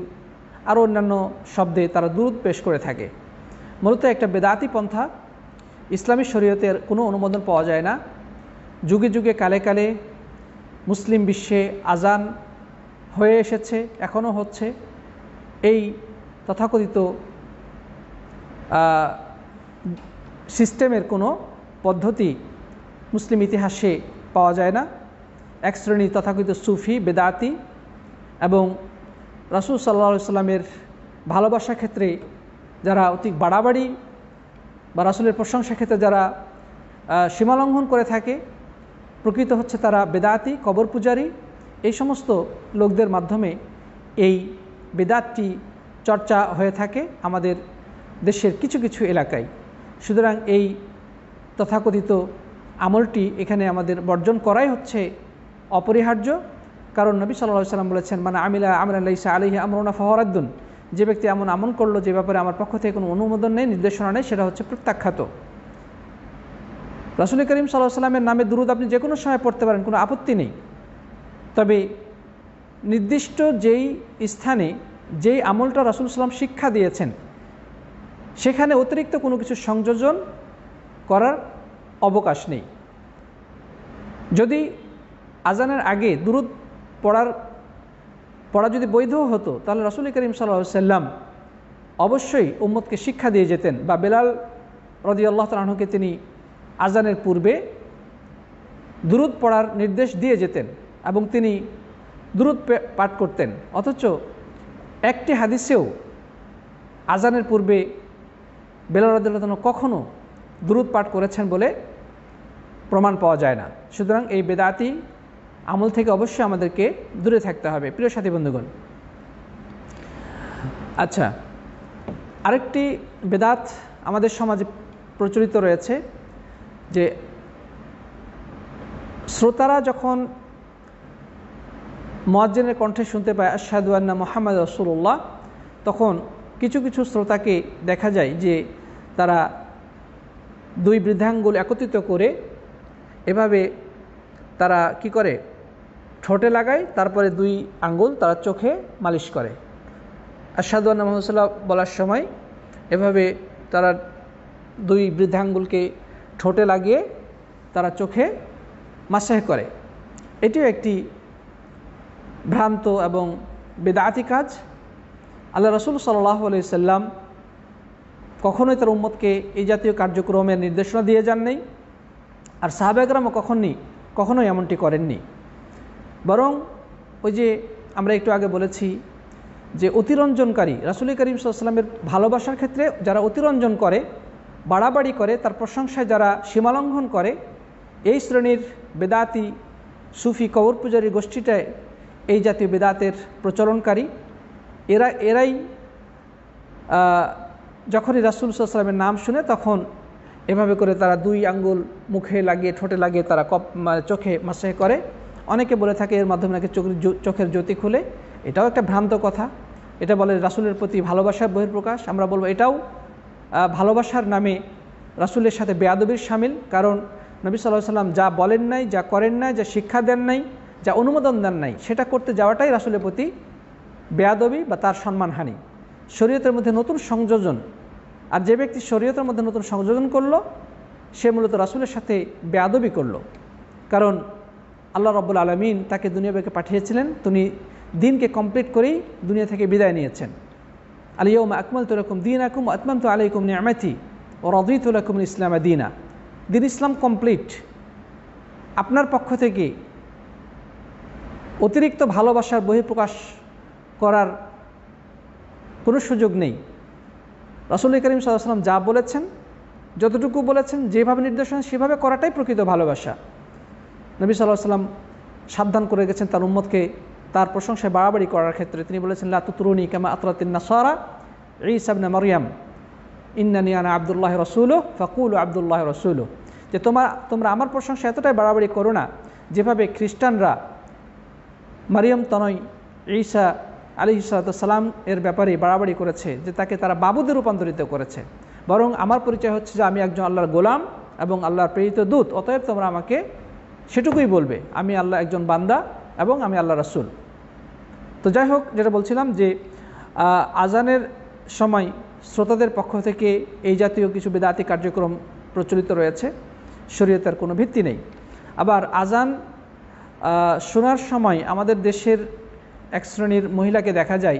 আরও অন্যান্য শব্দে তারা দুরূদ পেশ করে থাকে। মূলত একটা বেদাতি পন্থা, ইসলামী শরীয়তের কোনো অনুমোদন পাওয়া যায় না। যুগে যুগে কালে কালে মুসলিম বিশ্বে আজান হয়ে এসেছে, এখনও হচ্ছে। এই তথাকথিত সিস্টেমের কোনো পদ্ধতি মুসলিম ইতিহাসে পাওয়া যায় না। এক শ্রেণীর তথাকথিত সুফি বেদাতি এবং রাসূল সাল্লাল্লাহু আলাইহি সাল্লামের ভালোবাসার ক্ষেত্রে যারা অতি বাড়াবাড়ি বা রাসূলের প্রশংসার ক্ষেত্রে যারা সীমালঙ্ঘন করে থাকে, প্রকৃত হচ্ছে তারা বেদাতি, কবর পূজারী। এই সমস্ত লোকদের মাধ্যমে এই বেদাতটি চর্চা হয়ে থাকে আমাদের দেশের কিছু কিছু এলাকায়। সুতরাং এই তথাকথিত আমলটি এখানে আমাদের বর্জন করাই হচ্ছে অপরিহার্য। কারণ নবী সাল্লাল্লাহু আলাইহি সাল্লাম বলেছেন, মানে আমিলা আমরান লাইসা আলাইহি আমরুনা ফাহুয়া রাদ্দুন, যে ব্যক্তি এমন আমল করলো যে ব্যাপারে আমার পক্ষ থেকে কোনো অনুমোদন নেই, নির্দেশনা নেই, সেটা হচ্ছে প্রত্যাখ্যাত। রাসূল করিম সাল্লাল্লাহু আলাইহি সাল্লামের নামে দুরূদ আপনি যে কোনো সময় পড়তে পারেন, কোনো আপত্তি নেই। তবে নির্দিষ্ট যেই স্থানে যেই আমলটা রাসূল সাল্লাম শিক্ষা দিয়েছেন সেখানে অতিরিক্ত কোনো কিছু সংযোজন করার অবকাশ নেই। যদি আজানের আগে দুরূদ পড়া যদি বৈধ হতো, তাহলে রাসূল করিম সাল্লাল্লাহু আলাইহি সাল্লাম অবশ্যই উম্মতকে শিক্ষা দিয়ে যেতেন, বা বেলাল রাদিয়াল্লাহু তাআলা আনহুকে তিনি আজানের পূর্বে দুরূদ পড়ার নির্দেশ দিয়ে যেতেন এবং তিনি দুরূদ পাঠ করতেন। অথচ একটি হাদিসেও আজানের পূর্বে বেলাল রাদিয়াল্লাহু তাআলা কখনো দুরূদ পাঠ করেছেন বলে প্রমাণ পাওয়া যায় না। সুতরাং এই বেদাতি আমল থেকে অবশ্যই আমাদেরকে দূরে থাকতে হবে। প্রিয় সাথী বন্ধুগণ, আচ্ছা, আরেকটি বেদাত আমাদের সমাজে প্রচলিত রয়েছে যে শ্রোতারা যখন মুয়াজ্জিনের কণ্ঠে শুনতে পায় আশহাদু আন্না মুহাম্মাদ রাসূলুল্লাহ, তখন কিছু কিছু শ্রোতাকে দেখা যায় যে তারা দুই বৃদ্ধাঙ্গুল একত্রিত করে এভাবে তারা কি করে, ঠোঁটে লাগায়, তারপরে দুই আঙ্গুল তারা চোখে মালিশ করে। আশহাদু আন্না মুহাম্মাদ রাসূলুল্লাহ বলার সময় এভাবে তারা দুই বৃদ্ধাঙ্গুলকে ঠোঁটে লাগিয়ে তারা চোখে মাসাহ করে। এটিও একটি ভ্রান্ত এবং বেদাতি কাজ। আল্লাহ রাসূল সাল্লাল্লাহু আলাইহি সাল্লাম কখনোই তার উম্মতকে এই জাতীয় কার্যক্রমের নির্দেশনা দিয়ে যান নাই, আর সাহাবা একরামও কখনোই এমনটি করেননি। বরং ওই যে আমরা একটু আগে বলেছি যে অতিরঞ্জনকারী, রাসূল করিম সাল্লাল্লাহু আলাইহি সাল্লামের ভালোবাসার ক্ষেত্রে যারা অতিরঞ্জন করে, বাড়াবাড়ি করে, তার প্রশংসায় যারা সীমালঙ্ঘন করে, এই শ্রেণীর বেদাতি সুফি কবর পূজারী গোষ্ঠীটায় এই জাতীয় বেদাতের প্রচলনকারী। এরাই যখনই রাসূল সাল্লাল্লাহু আলাইহি সাল্লামের নাম শুনে তখন এভাবে করে তারা দুই আঙ্গুল মুখে লাগিয়ে ঠোঁটে লাগিয়ে তারা চোখে মাসাহ করে। অনেকে বলে থাকে এর মাধ্যমে নাকি চোখের জ্যোতি খুলে। এটাও একটা ভ্রান্ত কথা। এটা বলে রাসূলের প্রতি ভালোবাসার বহিঃপ্রকাশ। আমরা বলবো এটাও ভালোবাসার নামে রাসূলের সাথে বেয়াদবির শামিল। কারণ নবী সাল্লাল্লাহু আলাইহি সাল্লাম যা বলেন নাই, যা করেন নাই, যা শিক্ষা দেন নাই, যা অনুমোদন দেন নাই, সেটা করতে যাওয়াটাই রাসূলের প্রতি বেয়াদবি বা তার সম্মানহানি, শরীয়তের মধ্যে নতুন সংযোজন। আর যে ব্যক্তি শরীয়তের মধ্যে নতুন সংযোজন করলো সে মূলত রাসূলের সাথে বেয়াদবি করলো। কারণ আল্লাহ রাব্বুল আলামিন তাকে দুনিয়াকে পাঠিয়েছিলেন, তিনি দিনকে কমপ্লিট করেই দুনিয়া থেকে বিদায় নিয়েছেন। আল ইয়াউমা আকমালতু লাকুম দীনাকুম ওয়া আতমামতু আলাইকুম নি'মাতি ওয়া রাদিতু লাকুমুল ইসলাম দীনা। দিন ইসলাম কমপ্লিট। আপনার পক্ষ থেকে অতিরিক্ত ভালোবাসার বহিঃপ্রকাশ করার কোনো সুযোগ নেই। রাসূল করিম সাল্লাল্লাহু আলাইহি ওয়াসাল্লাম যা বলেছেন, যতটুকু বলেছেন, যেভাবে নির্দেশনা সেভাবে করাটাই প্রকৃত ভালোবাসা। নবী সাল্লাল্লাহু আলাইহি ওয়াসাল্লাম সাবধান করে গেছেন তার উম্মতকে তার প্রশংসায় বাড়াবাড়ি করার ক্ষেত্রে। তিনি বলেছেন, লা তুতরুনি কামা আতরাতিন নাসারা ঈসা ইবনে মারইয়াম ইন্নানি আনা আব্দুল্লাহি রাসূলুহু ফাকুলু আব্দুল্লাহি রাসূলুহু, যে তোমরা আমার প্রশংসা এতটাই বাড়াবাড়ি করো না যেভাবে খ্রিস্টানরা মারিয়াম তনয় ঈসা আলাইহিস সালাম এর ব্যাপারে বাড়াবাড়ি করেছে, যে তাকে তারা বাবুদের রূপান্তরিত করেছে। বরং আমার পরিচয় হচ্ছে যে আমি একজন আল্লাহর গোলাম এবং আল্লাহর প্রেরিত দূত, অতএব তোমরা আমাকে সেটুকুই বলবে, আমি আল্লাহ একজন বান্দা এবং আমি আল্লাহ রাসূল। তো যাই হোক, যেটা বলছিলাম যে আজানের সময় শ্রোতাদের পক্ষ থেকে এই জাতীয় কিছু বিদআতি কার্যক্রম প্রচলিত রয়েছে, শরীয়তের কোনো ভিত্তি নেই। আবার আজান শোনার সময় আমাদের দেশের এক শ্রেণীর মহিলাকে দেখা যায়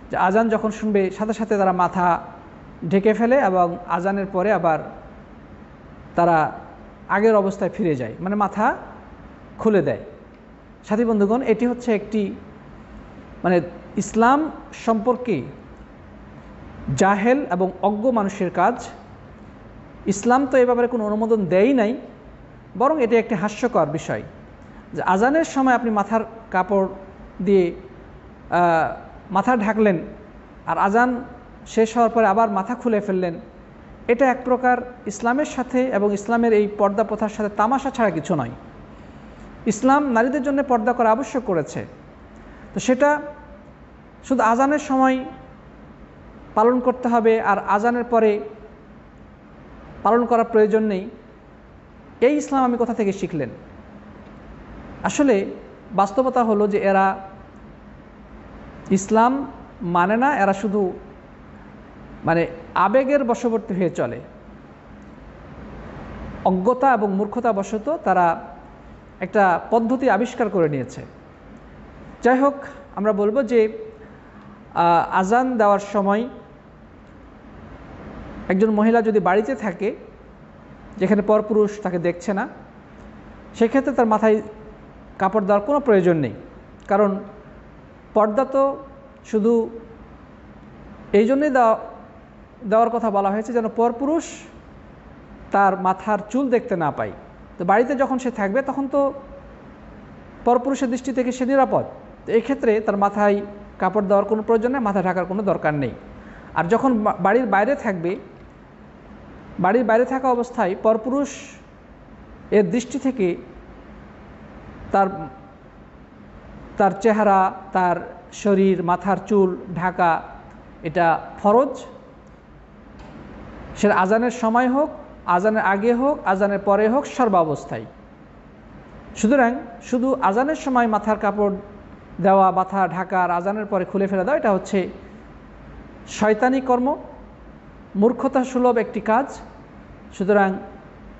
যে আজান যখন শুনবে সাথে সাথে তারা মাথা ঢেকে ফেলে এবং আজানের পরে আবার তারা আগের অবস্থায় ফিরে যায়, মানে মাথা খুলে দেয়। সাথী বন্ধুগণ, এটি হচ্ছে একটি মানে ইসলাম সম্পর্কে জাহেল এবং অজ্ঞ মানুষের কাজ। ইসলাম তো এ ব্যাপারে কোনো অনুমোদন দেয়ই নাই, বরং এটি একটি হাস্যকর বিষয় যে আজানের সময় আপনি মাথার কাপড় দিয়ে মাথা ঢাকলেন আর আজান শেষ হওয়ার পরে আবার মাথা খুলে ফেললেন। এটা এক প্রকার ইসলামের সাথে এবং ইসলামের এই পর্দা প্রথার সাথে তামাশা ছাড়া কিছু নয়। ইসলাম নারীদের জন্য পর্দা করা আবশ্যক করেছে, তো সেটা শুধু আজানের সময় পালন করতে হবে আর আজানের পরে পালন করার প্রয়োজন নেই, এই ইসলাম আমি কোথা থেকে শিখলেন? আসলে বাস্তবতা হলো যে এরা ইসলাম মানে না, এরা শুধু মানে আবেগের বশবর্তী হয়ে চলে। অজ্ঞতা এবং মূর্খতা বশত তারা একটা পদ্ধতি আবিষ্কার করে নিয়েছে। যাই হোক, আমরা বলবো যে আজান দেওয়ার সময় একজন মহিলা যদি বাড়িতে থাকে যেখানে পরপুরুষ তাকে দেখছে না, সেক্ষেত্রে তার মাথায় কাপড় দেওয়ার কোনো প্রয়োজন নেই। কারণ পর্দা তো শুধু এই জন্যই দেওয়ার কথা বলা হয়েছে যেন পরপুরুষ তার মাথার চুল দেখতে না পায়। তো বাড়িতে যখন সে থাকবে তখন তো পরপুরুষের দৃষ্টি থেকে সে নিরাপদ, তো এক্ষেত্রে তার মাথায় কাপড় দেওয়ার কোনো প্রয়োজন নেই, মাথা ঢাকার কোনো দরকার নেই। আর যখন বাড়ির বাইরে থাকবে, বাড়ির বাইরে থাকা অবস্থায় পরপুরুষ এর দৃষ্টি থেকে তার চেহারা, তার শরীর, মাথার চুল ঢাকা এটা ফরজ, সে আজানের সময় হোক, আজানের আগে হোক, আজানের পরে হোক, সর্বাবস্থায়। সুতরাং শুধু আজানের সময় মাথার কাপড় দেওয়া, মাথা ঢাকার, আজানের পরে খুলে ফেলে দেওয়া, এটা হচ্ছে শয়তানি কর্ম, মূর্খতা সুলভ একটি কাজ। সুতরাং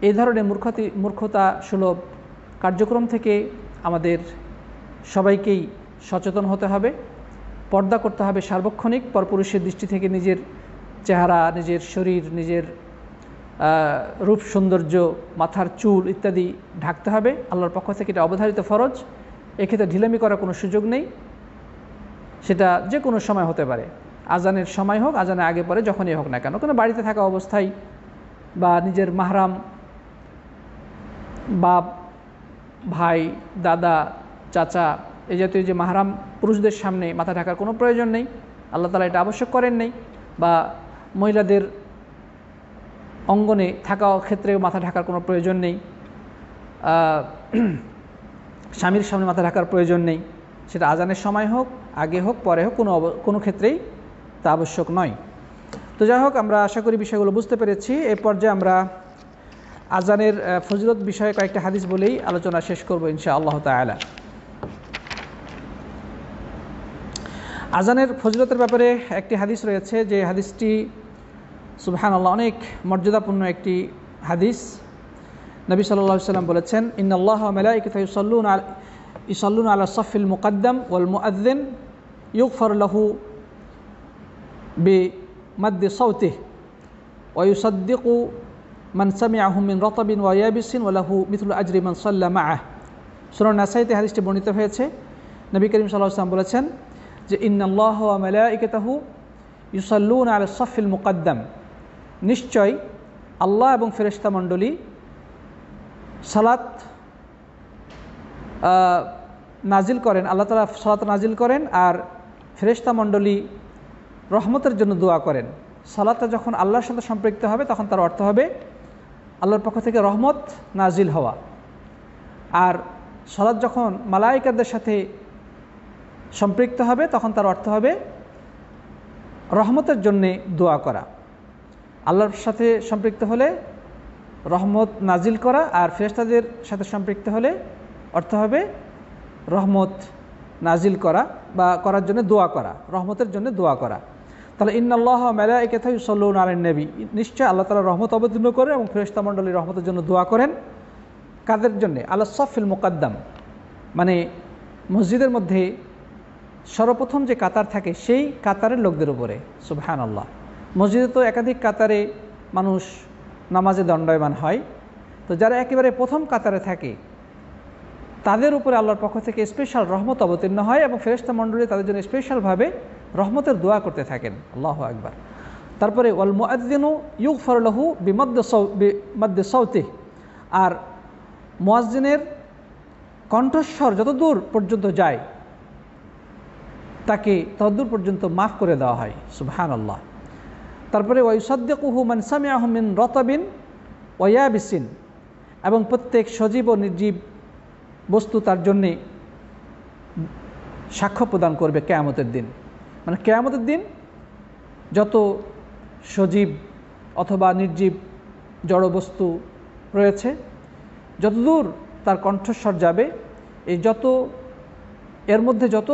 এই ধরনের মূর্খতা সুলভ কার্যক্রম থেকে আমাদের সবাইকেই সচেতন হতে হবে, পর্দা করতে হবে সার্বক্ষণিক, পরপুরুষের দৃষ্টি থেকে নিজের চেহারা, নিজের শরীর, নিজের রূপ সৌন্দর্য, মাথার চুল ইত্যাদি ঢাকতে হবে। আল্লাহর পক্ষ থেকে এটা অবধারিত ফরজ, এক্ষেত্রে ঢিলামি করার কোনো সুযোগ নেই। সেটা যে কোনো সময় হতে পারে, আজানের সময় হোক, আজানের আগে পরে যখনই হোক না কেন। কোনো বাড়িতে থাকা অবস্থায় বা নিজের মাহরাম বাপ, ভাই, দাদা, চাচা এই জাতীয় যে মাহরাম পুরুষদের সামনে মাথা ঢাকার কোনো প্রয়োজন নেই, আল্লাহ তাআলা এটা আবশ্যক করেন নাই। বা মহিলাদের অঙ্গনে থাকা ক্ষেত্রেও মাথা ঢাকার কোনো প্রয়োজন নেই, স্বামীর সামনে মাথা ঢাকার প্রয়োজন নেই, সেটা আজানের সময় হোক, আগে হোক, পরে হোক, কোনো ক্ষেত্রেই তা আবশ্যক নয়। তো যাই হোক, আমরা আশা করি বিষয়গুলো বুঝতে পেরেছি। এ পর্যায়ে আমরা আজানের ফজিলত বিষয়ে কয়েকটা হাদিস বলেই আলোচনা শেষ করব ইনশাআল্লাহ তাআলা। আজানের ফজিলতের ব্যাপারে একটি হাদিস রয়েছে, যে হাদিসটি সুবহানাল্লাহ অনেক মর্যাদাপূর্ণ একটি হাদিস। নবী সাল্লাল্লাহু আলাইহি ওয়াসাল্লাম বলেছেন, ইন্নাল্লাহা ওয়া মালাইকাতাহু ইউসাল্লুনা আলা সাফিল মুকদ্দাম ওয়াল মুআযযিন ইউগফার লাহু বিমাদ্দি সাওতিহি ওয়া ইউসাদ্দিকু মান সামিআহু মিন রাতাবিন ওয়া ইয়াবিসিন ওয়া লাহু মিথলু আজরি মান সাল্লা মাআহ। সুনান নাসাইতে হাদিসটি বর্ণিত হয়েছে। নবী করিম সাল্লাল্লাহু আলাইহি ওয়াসাল্লাম বলেছেন যে, ইন্নাল্লাহা ওয়া মালাইকাতাহু ইউসাল্লুনা আলা সফিল মুকাদ্দাম, নিশ্চয় আল্লাহ এবং ফেরেশতা মণ্ডলী সালাত নাজিল করেন, আল্লাহ তাআলা সালাত নাজিল করেন আর ফেরেশতা মণ্ডলী রহমতের জন্য দোয়া করেন। সালাতটা যখন আল্লাহর সাথে সম্পৃক্ত হবে তখন তার অর্থ হবে আল্লাহর পক্ষ থেকে রহমত নাজিল হওয়া, আর সালাত যখন মালায়েকাদের সাথে সম্পৃক্ত হবে তখন তার অর্থ হবে রহমতের জন্যে দোয়া করা। আল্লাহর সাথে সম্পৃক্ত হলে রহমত নাজিল করা, আর ফেরেশতাদের সাথে সম্পৃক্ত হলে অর্থ হবে রহমত নাজিল করা বা করার জন্য দোয়া করা, রহমতের জন্য দোয়া করা। তাহলে ইন্নাল্লাহ ওয়া মালাইকাতাহু ইউসাল্লুনা আলান নবী, নিশ্চয় আল্লাহ তাআলা রহমত অবতীর্ণ করেন এবং ফেরেশতা মণ্ডলী রহমতের জন্য দোয়া করেন। কাদের জন্যে? আলা সফিল মুকাদ্দাম, মানে মসজিদের মধ্যে সর্বপ্রথম যে কাতার থাকে সেই কাতারের লোকদের উপরে। সুবহানাল্লাহ, মসজিদে তো একাধিক কাতারে মানুষ নামাজে দণ্ডায়মান হয়, তো যারা একেবারে প্রথম কাতারে থাকে তাদের উপরে আল্লাহর পক্ষ থেকে স্পেশাল রহমত অবতীর্ণ হয় এবং ফেরেশতা মণ্ডলী তাদের জন্য স্পেশালভাবে রহমতের দোয়া করতে থাকেন। আল্লাহু আকবার। তারপরে ওয়াল মুআজ্জিনু ইউগফার লাহু বিমাদ্দি সাওতিহি, আর মুয়াজ্জিনের কণ্ঠস্বর যতদূর পর্যন্ত যায় তাকে ততদূর পর্যন্ত মাফ করে দেওয়া হয়। সুবহানাল্লাহ। তারপরে ওয়ায়ুসাদ্দিকুহু মান সামিআহু মিন রাতাবিন ওয়া ইয়াবিসিন, এবং প্রত্যেক সজীব ও নির্জীব বস্তু তার জন্যে সাক্ষ্য প্রদান করবে কিয়ামতের দিন। মানে কিয়ামতের দিন যত সজীব অথবা নির্জীব জড়বস্তু রয়েছে, যতদূর তার কণ্ঠস্বর যাবে, এই এর মধ্যে যত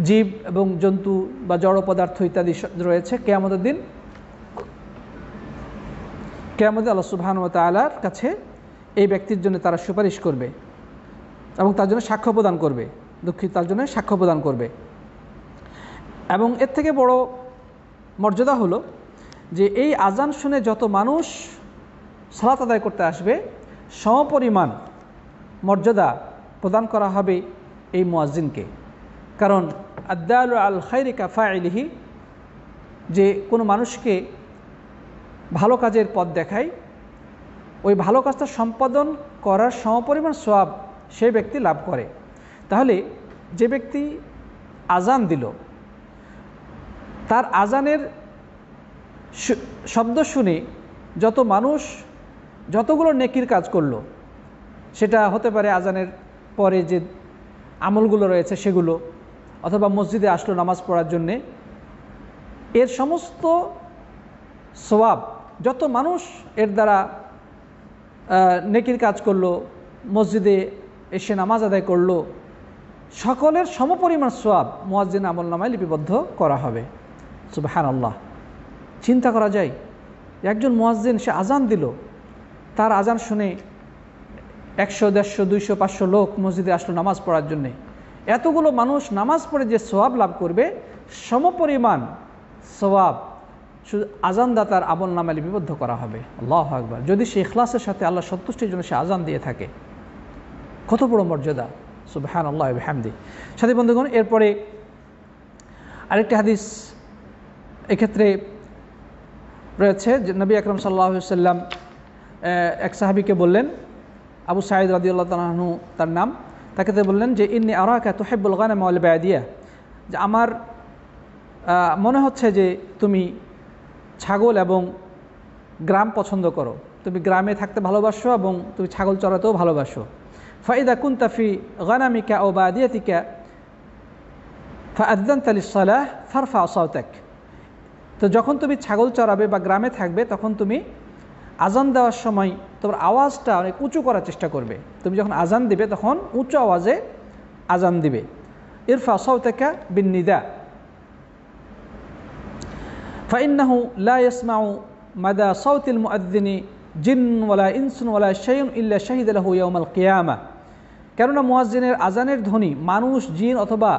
জীব এবং জন্তু বা জড় পদার্থ ইত্যাদি রয়েছে, কিয়ামতের দিন কিয়ামতে আল্লাহ সুবহানাহু ওয়া তাআলার কাছে এই ব্যক্তির জন্য তারা সুপারিশ করবে এবং তার জন্য সাক্ষ্য প্রদান করবে, তার জন্য সাক্ষ্য প্রদান করবে। এবং এর থেকে বড় মর্যাদা হলো যে এই আজান শুনে যত মানুষ সালাত আদায় করতে আসবে সমপরিমাণ মর্যাদা প্রদান করা হবে এই মুয়াজ্জিনকে। কারণ আদ-দালু আল খায়রি কাফাইলিহি, যে কোনো মানুষকে ভালো কাজের পথ দেখায়, ওই ভালো কাজটা সম্পাদন করার সমপরিমাণ সওয়াব সেই ব্যক্তি লাভ করে। তাহলে যে ব্যক্তি আজান দিল, তার আজানের শব্দ শুনে যত মানুষ যতগুলো নেকির কাজ করলো, সেটা হতে পারে আজানের পরে যে আমলগুলো রয়েছে সেগুলো, অথবা মসজিদে আসলো নামাজ পড়ার জন্যে, এর সমস্ত সওয়াব যত মানুষ এর দ্বারা নেকির কাজ করলো, মসজিদে এসে নামাজ আদায় করলো, সকলের সমপরিমাণ সওয়াব মুয়াজ্জিন আমলনামায় লিপিবদ্ধ করা হবে। সুবহানাল্লাহ। চিন্তা করা যায়, একজন মুয়াজ্জিন সে আজান দিল, তার আজান শুনে 100, 150, 200, 500 লোক মসজিদে আসলো নামাজ পড়ার জন্যে, এতগুলো মানুষ নামাজ পড়ে যে সওয়াব লাভ করবে সমপরিমাণ সওয়াব শুধু আজানদাতার আমলনামায় লিপিবদ্ধ করা হবে। আল্লাহু আকবার। যদি সে ইখলাসের সাথে আল্লাহ সন্তুষ্টির জন্য সে আজান দিয়ে থাকে, কত বড় মর্যাদা। সুবহানাল্লাহ ওয়া বিহামদি। সাথী বন্ধুগণ, এরপরে আরেকটি হাদিস এক্ষেত্রে রয়েছে যে নবী আকরাম সাল্লাল্লাহু আলাইহি ওয়াসাল্লাম এক সাহাবীকে বললেন, আবু সাঈদ রাদিয়াল্লাহু তাআলা আনহু তার নাম, তাকে বললেন যে ইন্নী আরাকা তুহিব্বুল গানাম ওয়াল বাদিয়া, যে আমার মনে হচ্ছে যে তুমি ছাগল এবং গ্রাম পছন্দ করো, তুমি গ্রামে থাকতে ভালোবাসো এবং তুমি ছাগল চড়াতেও ভালোবাসো। ফাইদা কুনতা ফি গানামিকা আও বাদিয়াতিকা ফাআযানতা লিস-সালাহ ফারফা সাওতাক, তো যখন তুমি ছাগল চড়াবে বা গ্রামে থাকবে তখন তুমি আজান দেওয়ার সময় তোমার আওয়াজটা অনেক উঁচু করার চেষ্টা করবে। তুমি যখন আজান দিবে তখন উচ্চ আওয়াজে আজান দিবে। ইরফা সাওতাকা বিন-নিদা ফাইন্নাহু লা ইয়াসমাউ মাদা সাওতিল মুআযযিনি জিন ওয়ালা ইনসুন ওয়ালা শাইউন ইল্লা শাহিদা লাহু ইয়াউমাল কিয়ামাহ, কেননা মুয়াজ্জিনের আজানের ধ্বনি মানুষ, জিন অথবা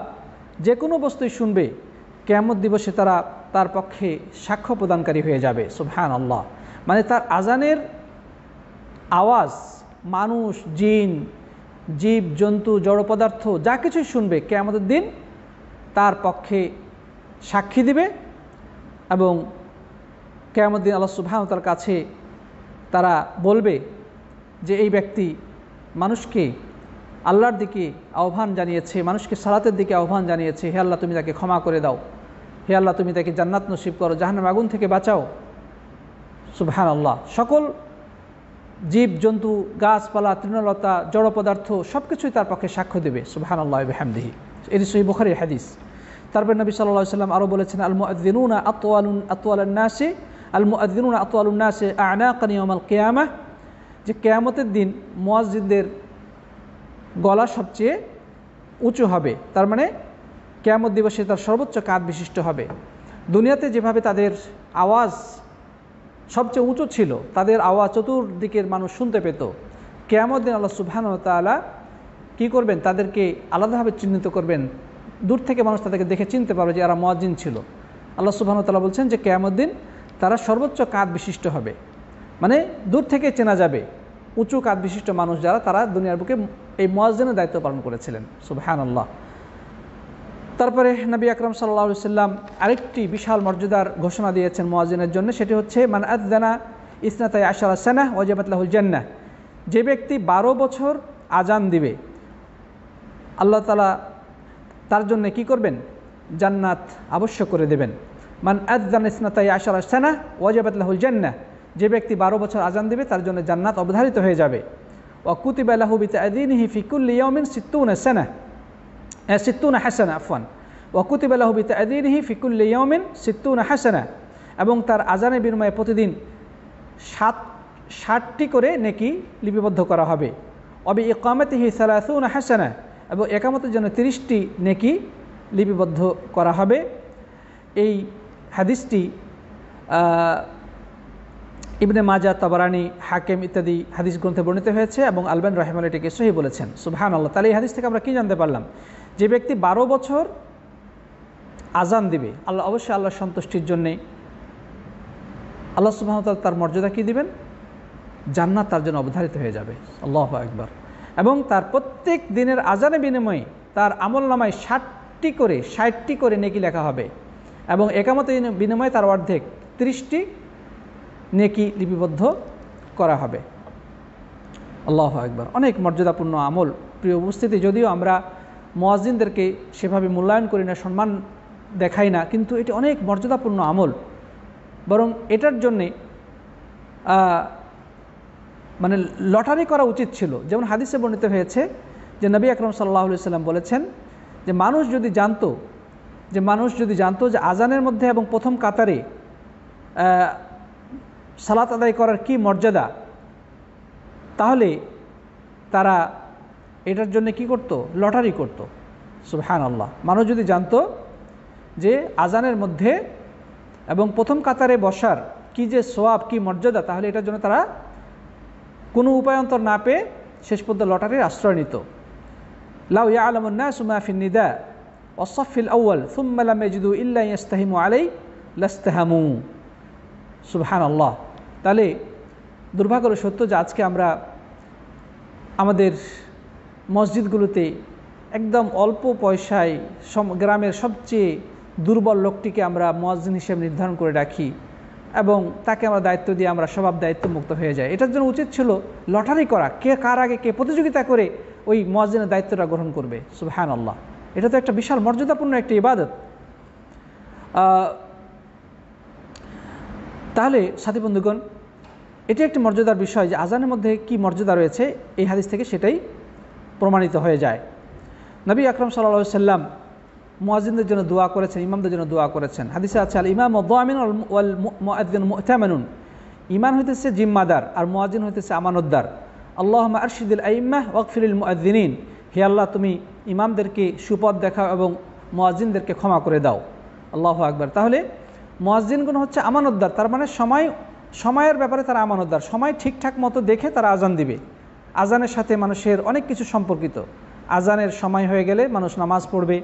যে কোনো বস্তুই শুনবে, কিয়ামত দিবসে তারা তার পক্ষে সাক্ষ্য প্রদানকারী হয়ে যাবে। সুবহানাল্লাহ। মানে তার আজানের আওয়াজ মানুষ, জিন, জীব জন্তু, জড় পদার্থ যা কিছুই শুনবে, কিয়ামতের দিন তার পক্ষে সাক্ষী দিবে এবং কিয়ামত দিন আল্লাহ সুবহানাহু ওয়া তাআলার কাছে তারা বলবে যে এই ব্যক্তি মানুষকে আল্লাহর দিকে আহ্বান জানিয়েছে, মানুষকে সালাতের দিকে আহ্বান জানিয়েছে, হে আল্লাহ তুমি তাকে ক্ষমা করে দাও, হে আল্লাহ তুমি তাকে জান্নাত নসিব করো, জাহান্নামের আগুন থেকে বাঁচাও। সুবহানাল্লাহ। সকল জীব জন্তু, গাছপালা, তৃণলতা, জড় পদার্থ সব কিছুই তার পক্ষে সাক্ষ্য দেবে। সুবহানাল্লাহি ওয়া বিহামদিহি। এটি সহিহ বুখারীর হাদিস। তারপর নবী সাল্লাল্লাহু আলাইহি ওয়াসাল্লাম আরও বলেছেন, আল মুআযযিনুনা আতওয়ালুন নাসি আল মুআযযিনুনা আতওয়ালুন নাসি আ'নাকান ইয়াউমাল কিয়ামাহ, যে কিয়ামতের দিন মুয়াজ্জিনদের গলা সবচেয়ে উঁচু হবে, তার মানে কিয়ামত দিবসে তার সর্বোচ্চ কাঁধ বিশিষ্ট হবে। দুনিয়াতে যেভাবে তাদের আওয়াজ সবচেয়ে উঁচু ছিল, তাদের আওয়াজ চতুর্দিকের মানুষ শুনতে পেত, কিয়ামত দিন আল্লাহ সুবহানাহু ওয়া তাআলা কী করবেন, তাদেরকে আলাদাভাবে চিহ্নিত করবেন। দূর থেকে মানুষ তাদেরকে দেখে চিনতে পারবে যে এরা মুয়াজ্জিন ছিল। আল্লাহ সুবহানাহু ওয়া তাআলা বলছেন যে কিয়ামত দিন তারা সর্বোচ্চ কাঁধ বিশিষ্ট হবে, মানে দূর থেকে চেনা যাবে উঁচু কাঁধ বিশিষ্ট মানুষ যারা, তারা দুনিয়ার বুকে এই মুয়াজ্জিনের দায়িত্ব পালন করেছিলেন। সুবহানাল্লাহ। তারপরে নবী আকরাম সাল্লাল্লাহু আলাইহি ওয়াসাল্লাম আরেকটি বিশাল মর্যাদার ঘোষণা দিয়েছেন মুয়াজ্জিনের জন্য, সেটি হচ্ছে মান আযানা ইসনাতাই আশারা সানাহ ওয়াজাবাত লাহুল জান্নাহ, যে ব্যক্তি 12 বছর আজান দিবে আল্লাহ তাআলা তার জন্য কি করবেন, জান্নাত আবশ্যক করে দেবেন। মান আযানা ইসনাতাই আশারা সানাহ ওয়াজাবাত লাহুল জান্নাহ, যে ব্যক্তি 12 বছর আজান দিবে তার জন্য জান্নাত অবধারিত হয়ে যাবে। ওয়া কুতিবা লাহু বিতা'যীনিহি ফি কুল্লি ইয়াউমিন 60 হাসানা আফওয়ান ওয়া কুতিবা লাহু বিতা'যীনিহি ফি কুল্লি ইয়াউমিন 60 হাসানা, এবং তার আজানের বিনিময়ে প্রতিদিন 60টি করে নেকি লিপিবদ্ধ করা হবে। ওয়া বিইকামাতিহি 30 হাসানা, এবং একামতের জন্য 30টি নেকি লিপিবদ্ধ করা হবে। এই হাদিসটি ইবনে মাজাহ, তাবারানী, হাকিম ইত্যাদি হাদিস গ্রন্থে বর্ণিত হয়েছে এবং আলবানী রাহিমাহুল্লাহ এটিকে সহিহ বলেছেন। সুবহানাল্লাহ। তাহলে এই হাদিস থেকে আমরা কি জানতে পারলাম, যে ব্যক্তি 12 বছর আজান দিবে আল্লাহ অবশ্যই আল্লাহর সন্তুষ্টির জন্যে আল্লাহ সুবহানাহু ওয়া তাআলা তার মর্যাদা কী দিবেন, জান্নাত তার জন্য অবধারিত হয়ে যাবে। আল্লাহু আকবার। এবং তার প্রত্যেক দিনের আজানের বিনিময়ে তার আমলনামায় 60টি করে নেকি লেখা হবে, এবং একামতের বিনিময়ে তার অর্ধেক 30টি নেকি লিপিবদ্ধ করা হবে। আল্লাহু আকবার। অনেক মর্যাদাপূর্ণ আমল। প্রিয় উপস্থিতি, যদিও আমরা মুয়াজ্জিনদেরকে সেভাবে মূল্যায়ন করি না, সম্মান দেখাই না, কিন্তু এটি অনেক মর্যাদাপূর্ণ আমল। বরং এটার জন্যে মানে লটারি করা উচিত ছিল। যেমন হাদিসে বর্ণিত হয়েছে যে নবী আকরাম সাল্লাল্লাহু আলাইহি ওয়াসাল্লাম বলেছেন যে মানুষ যদি জানতো যে আজানের মধ্যে এবং প্রথম কাতারে সালাত আদায় করার কি মর্যাদা, তাহলে তারা এটার জন্য কি করত, লটারি করত। সুবহানাল্লাহ। মানুষ যদি জানতো যে আজানের মধ্যে এবং প্রথম কাতারে বসার কি যে সওয়াব, কি মর্যাদা, তাহলে এটার জন্য তারা কোনো উপায়ন্তর না পেয়ে শেষ পর্যন্ত লটারির আশ্রয় নিত। লাউ ইয়ালামুন নাসু মা ফিন নিদা ওয়াস-সাফিল আউয়াল সুম্মা লাম ইয়াজিদু ইল্লা ইয়াস্তাহিমু আলাইহি লাস্তাহামু। সুবহানাল্লাহ। তাহলে দুর্ভাগ্য সত্য যে আজকে আমরা আমাদের মসজিদগুলোতে একদম অল্প পয়সায় গ্রামের সবচেয়ে দুর্বল লোকটিকে আমরা মুয়াজ্জিন হিসেবে নির্ধারণ করে রাখি এবং তাকে আমরা দায়িত্ব দিয়ে আমরা স্বভাব দায়িত্ব মুক্ত হয়ে যাই। এটার জন্য উচিত ছিল লটারি করা, কে কার আগে কে প্রতিযোগিতা করে ওই মুয়াজ্জিনের দায়িত্বটা গ্রহণ করবে। সুবহানাল্লাহ। এটা তো একটা বিশাল মর্যাদাপূর্ণ একটি ইবাদত। তাহলে সাথী বন্ধুগণ, এটি একটি মর্যাদার বিষয় যে আজানের মধ্যে কি মর্যাদা রয়েছে, এই হাদিস থেকে সেটাই প্রমাণিত হয়ে যায়। নবী আকরাম সাল্লাল্লাহু আলাইহি ওয়াসাল্লাম মুয়াজ্জিনদের জন্য দোয়া করেছেন, ইমামদের জন্য দোয়া করেছেন। হাদিসে আছে আল ইমাম দামিন ওয়াল মুআজ্জিন মু'তামানুন, ইমাম হইতেছে জিম্মাদার আর মুয়াজ্জিন হইতেছে আমানতদার। আল্লাহুম্মা আরশিদিল আইম্মাহ ওয়াগফিরিল মুআজ্জিনিন, হে আল্লাহ তুমি ইমামদেরকে সুপথ দেখাও এবং মুয়াজ্জিনদেরকে ক্ষমা করে দাও। আল্লাহু আকবার। তাহলে মুয়াজ্জিনগণ হচ্ছে আমানতদার, তার মানে সময়ের ব্যাপারে তারা আমানতদার। সময় ঠিকঠাক মতো দেখে তারা আজান দিবে। আজানের সাথে মানুষের অনেক কিছু সম্পর্কিত। আজানের সময় হয়ে গেলে মানুষ নামাজ পড়বে,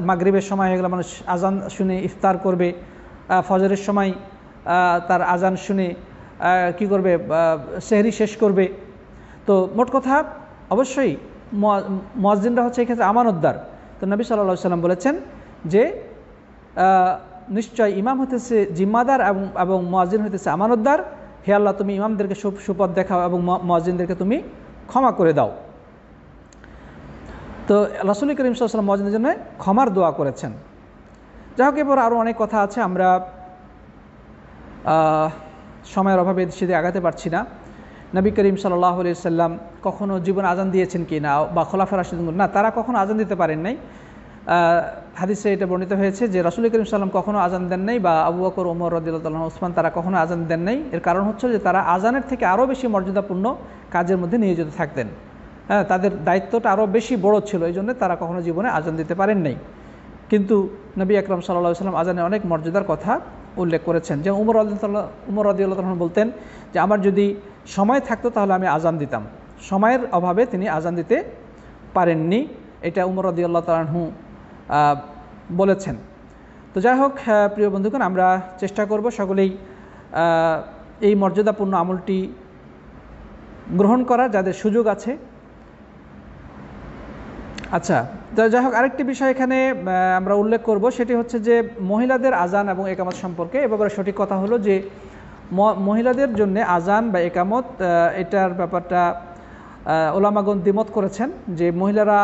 মাগরিবের সময় হয়ে গেলে মানুষ আজান শুনে ইফতার করবে, ফজরের সময় তার আজান শুনে কি করবে, সেহরি শেষ করবে। তো মোট কথা অবশ্যই মুয়াজ্জিনরা হচ্ছে এক্ষেত্রে আমানতদার। তো নবী সাল্লাল্লাহু আলাইহি ওয়াসাল্লাম বলেছেন যে নিশ্চয় ইমাম হতেছে জিম্মাদার এবং মুয়াজ্জিন হতেছে আমানতদার। হে আল্লাহ, তুমি ইমামদেরকে সুপথ দেখাও এবং মুয়াজ্জিনদেরকে তুমি ক্ষমা করে দাও। তো রাসূল করিম সাল্লাল্লাহু আলাইহি ওয়াসাল্লাম মুয়াজ্জিনদের জন্য ক্ষমার দোয়া করেছেন। যাই হোক, এরপর আরও অনেক কথা আছে, আমরা সময়ের অভাবে সেদিকে আগাতে পারছি না। নবী করিম সাল্লাল্লাহু আলাইহি ওয়াসাল্লাম কখনও জীবন আজান দিয়েছেন কি না, বা খোলাফায়ে রাশিদুন, না, তারা কখনো আজান দিতে পারেন নাই। হাদিসে এটা বর্ণিত হয়েছে যে রাসূল করিম সাল্লাম কখনো আজান দেন নাই, বা আবু বকর, ওমর রাদিয়াল্লাহু তাআলা, ওসমান তারা কখনো আজান দেন নাই। এর কারণ হচ্ছে যে তারা আজানের থেকে আরও বেশি মর্যাদাপূর্ণ কাজের মধ্যে নিয়োজিত থাকতেন। হ্যাঁ, তাদের দায়িত্বটা আরও বেশি বড় ছিল, এই জন্য তারা কখনো জীবনে আজান দিতে পারেন নাই। কিন্তু নবী আকরাম সাল্লাল্লাহু আলাইহি ওয়াসাল্লাম আজানের অনেক মর্যাদার কথা উল্লেখ করেছেন। যেমন উমর রাদিয়াল্লাহু তাআলা বলতেন যে আমার যদি সময় থাকতো তাহলে আমি আজান দিতাম। সময়ের অভাবে তিনি আজান দিতে পারেননি, এটা উমর রাদিয়াল্লাহু তাআলা বলেছেন। তো যাই হোক, প্রিয় বন্ধুগণ, আমরা চেষ্টা করব সকলেই এই মর্যাদাপূর্ণ আমলটি গ্রহণ করা, যাদের সুযোগ আছে। আচ্ছা, যাই হোক, আরেকটি বিষয় এখানে আমরা উল্লেখ করব, সেটি হচ্ছে যে মহিলাদের আজান এবং একামত সম্পর্কে। এ ব্যাপারে সঠিক কথা হলো যে মহিলাদের জন্য আজান বা একামত, এটার ব্যাপারটা ওলামাগণ দ্বিমত করেছেন যে মহিলারা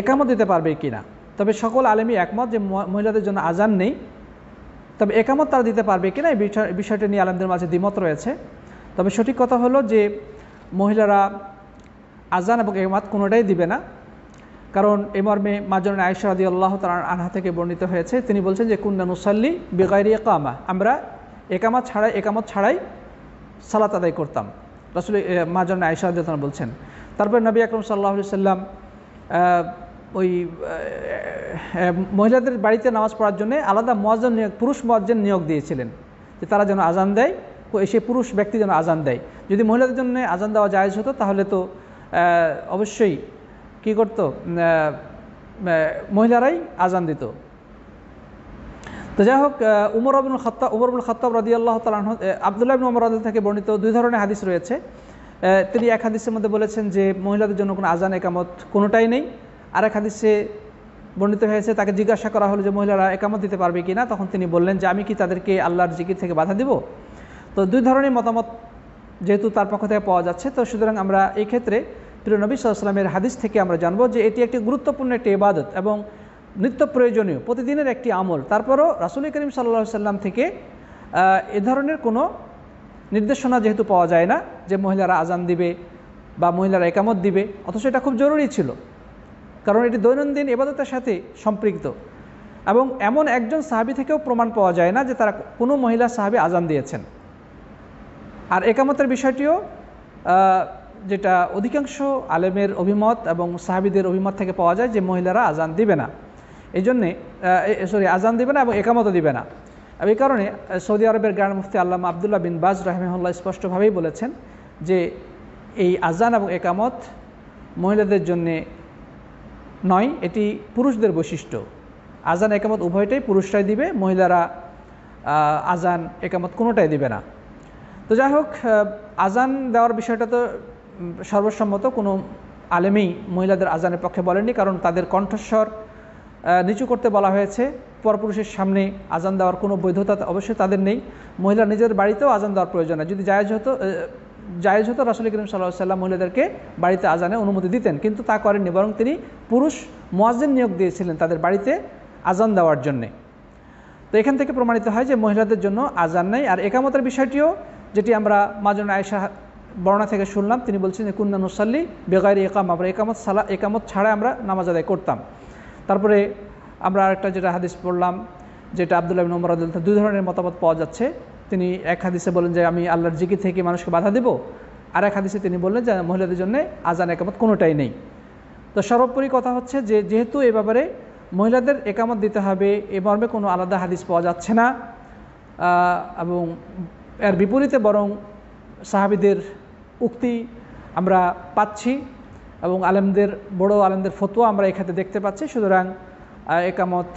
একামত দিতে পারবে কি না। তবে সকল আলেমই একমত যে মহিলাদের জন্য আজান নেই, তবে একামত তারা দিতে পারবে কি না এই বিষয়টা নিয়ে আলেমদের মাঝে দ্বিমত রয়েছে। তবে সঠিক কথা হলো যে মহিলারা আজান এবং একামত কোনোটাই দিবে না, কারণ এ মর্মে মা জননী আয়েশা রাদিয়াল্লাহু তাআলা আনহা থেকে বর্ণিত হয়েছে, তিনি বলছেন যে কুন্না নুসাল্লি বিগাইরি ইকামা, আমরা একামত ছাড়াই সালাত আদায় করতাম। রাসূল মা জননী আয়েশা রাদিয়াল্লাহু তাআলা বলছেন। তারপর নবী আকরাম সাল্লাল্লাহু আলাইহি সাল্লাম ওই মহিলাদের বাড়িতে নামাজ পড়ার জন্য আলাদা মুয়াজ্জিন পুরুষ মুয়াজ্জিন নিয়োগ দিয়েছিলেন, যে তারা যেন আজান দেয়, সে পুরুষ ব্যক্তি যেন আজান দেয়। যদি মহিলাদের জন্য আজান দেওয়া জায়েজ হতো তাহলে তো অবশ্যই কী করত, মহিলারাই আজান দিত। তো যাই হোক, উমর ইবনুল খাত্তাব রাদিয়াল্লাহু তাআলা আনহু, আব্দুল্লাহ ইবনে উমর রাদিয়াল্লাহু থেকে বর্ণিত দুই ধরনের হাদিস রয়েছে। তিনি এক হাদিসের মধ্যে বলেছেন যে মহিলাদের জন্য কোনো আজান একামত কোনোটাই নেই। আর এক হাদিসে বর্ণিত হয়েছে, তাকে জিজ্ঞাসা করা হলো যে মহিলারা একামত দিতে পারবে কি না, তখন তিনি বললেন যে আমি কি তাদেরকে আল্লাহর জিকির থেকে বাধা দিব। তো দুই ধরনের মতামত যেহেতু তার পক্ষ থেকে পাওয়া যাচ্ছে, তো সুতরাং আমরা এই ক্ষেত্রে প্রিয় নবী সাল্লাল্লাহু আলাইহি ওয়াসাল্লামের হাদিস থেকে আমরা জানবো যে এটি একটি গুরুত্বপূর্ণ একটি ইবাদত এবং নিত্য প্রয়োজনীয় প্রতিদিনের একটি আমল। তারপরও রাসূল করিম সাল্লাল্লাহু আলাইহি ওয়াসাল্লাম থেকে এ ধরনের কোনো নির্দেশনা যেহেতু পাওয়া যায় না যে মহিলারা আজান দিবে বা মহিলারা একামত দিবে, অথচ এটা খুব জরুরি ছিল, কারণ এটি দৈনন্দিন ইবাদতের সাথে সম্পৃক্ত। এবং এমন একজন সাহাবী থেকেও প্রমাণ পাওয়া যায় না যে তারা কোনো মহিলা সাহাবী আজান দিয়েছেন। আর একামতের বিষয়টিও যেটা অধিকাংশ আলেমের অভিমত এবং সাহাবীদের অভিমত থেকে পাওয়া যায় যে মহিলারা আজান দিবে না, এই জন্যে আজান দিবে না এবং একামতও দিবে না। এই কারণে সৌদি আরবের গ্র্যান্ড মুফতি আল্লামা আবদুল্লাহ বিন বাজ রাহিমাহুল্লাহ স্পষ্টভাবেই বলেছেন যে এই আজান এবং একামত মহিলাদের জন্যে নয়, এটি পুরুষদের বৈশিষ্ট্য। আজান একামত উভয়টাই পুরুষরাই দিবে, মহিলারা আজান একামত কোনোটাই দিবে না। তো যাই হোক, আজান দেওয়ার বিষয়টা তো সর্বসম্মত, কোনো আলেমেই মহিলাদের আজানের পক্ষে বলেননি, কারণ তাদের কণ্ঠস্বর নিচু করতে বলা হয়েছে। পরপুরুষের সামনে আজান দেওয়ার কোনো বৈধতা অবশ্যই তাদের নেই। মহিলা নিজের বাড়িতেও আজান দেওয়ার প্রয়োজন হয়। যদি জায়েজ হতো রাসূল করিম সাল্লাল্লাহু আলাইহি ওয়াসাল্লাম মহিলাদেরকে বাড়িতে আজানে অনুমতি দিতেন, কিন্তু তা করেননি, বরং তিনি পুরুষ মুয়াজ্জিন নিয়োগ দিয়েছিলেন তাদের বাড়িতে আজান দেওয়ার জন্যে। তো এখান থেকে প্রমাণিত হয় যে মহিলাদের জন্য আজান নেই। আর একামতের বিষয়টিও, যেটি আমরা মা জননী আয়েশা বর্ণনা থেকে শুনলাম, তিনি বলছেন যে কুন্না নুসাল্লি বিগাইরি ইকামা, আমরা একামত ছাড়া আমরা নামাজ আদায় করতাম। তারপরে আমরা আরেকটা যেটা হাদিস পড়লাম, যেটা আব্দুল্লাহ ইবনে উমর রাদিয়াল্লাহু, দুই ধরনের মতামত পাওয়া যাচ্ছে। তিনি এক হাদিসে বলেন যে আমি আল্লাহর জিকির থেকে মানুষকে বাধা দেব, আর এক হাদিসে তিনি বললেন যে মহিলাদের জন্য আজান একামত কোনোটাই নেই। তো সর্বোপরি কথা হচ্ছে যে যেহেতু এ ব্যাপারে মহিলাদের একামত দিতে হবে এ মর্মে কোনো আলাদা হাদিস পাওয়া যাচ্ছে না, এবং এর বিপরীতে বরং সাহাবীদের উক্তি আমরা পাচ্ছি এবং বড় আলেমদের ফতোয়া আমরা এক্ষেত্রে দেখতে পাচ্ছি। সুতরাং একামত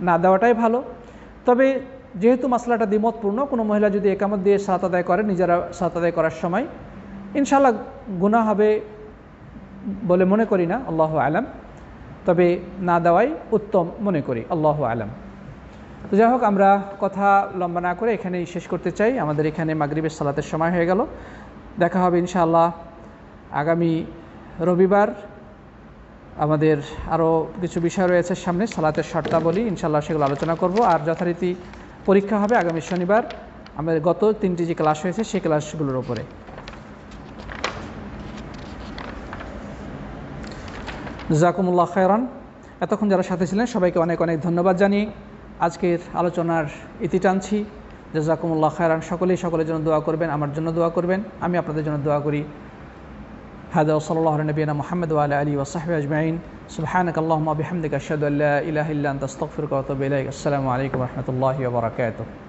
না দেওয়াটাই ভালো। তবে যেহেতু মাসলাটা দ্বিমতপূর্ণ, কোনো মহিলা যদি একামত দিয়ে সালাত আদায় করে নিজেরা সালাত আদায় করার সময়, ইনশাআল্লাহ গুনাহ হবে বলে মনে করি না, আল্লাহু আ'লাম। তবে না দেওয়াই উত্তম মনে করি, আল্লাহু আ'লাম। তো যাই হোক, আমরা কথা লম্বা না করে এখানেই শেষ করতে চাই। আমাদের এখানে মাগরিবের সালাতের সময় হয়ে গেল। দেখা হবে ইনশাআল্লাহ আগামী রবিবার। আমাদের আরও কিছু বিষয় রয়েছে সামনে, সালাতের শর্তাবলী, ইনশাআল্লাহ সেগুলো আলোচনা করব। আর যথারীতি পরীক্ষা হবে আগামী শনিবার আমাদের গত 3টি যে ক্লাস হয়েছে সেই ক্লাসগুলোর উপরে। জাযাকুমুল্লাহ খায়রান। এতক্ষণ যারা সাথে ছিলেন সবাইকে অনেক অনেক ধন্যবাদ জানিয়ে আজকের আলোচনার ইতি টানছি। জাযাকুমুল্লাহ খায়রান। সকলের জন্য দোয়া করবেন, আমার জন্য দোয়া করবেন, আমি আপনাদের জন্য দোয়া করি। হাদা ওয়া সাল্লাল্লাহু আলা নবিয়িনা মুহাম্মদ ওয়া আলা আলিহি ওয়া সাহবিহি আজমাইন। সুবহানাকা আল্লাহুম্মা ওয়া বিহামদিকা আশহাদু আল্লা ইলাহা ইল্লা আনতা আস্তাগফিরুকা ওয়া আতুবু ইলাইক। আসসালামু আলাইকুম ওয়া রাহমাতুল্লাহি ওয়া বারাকাতুহু।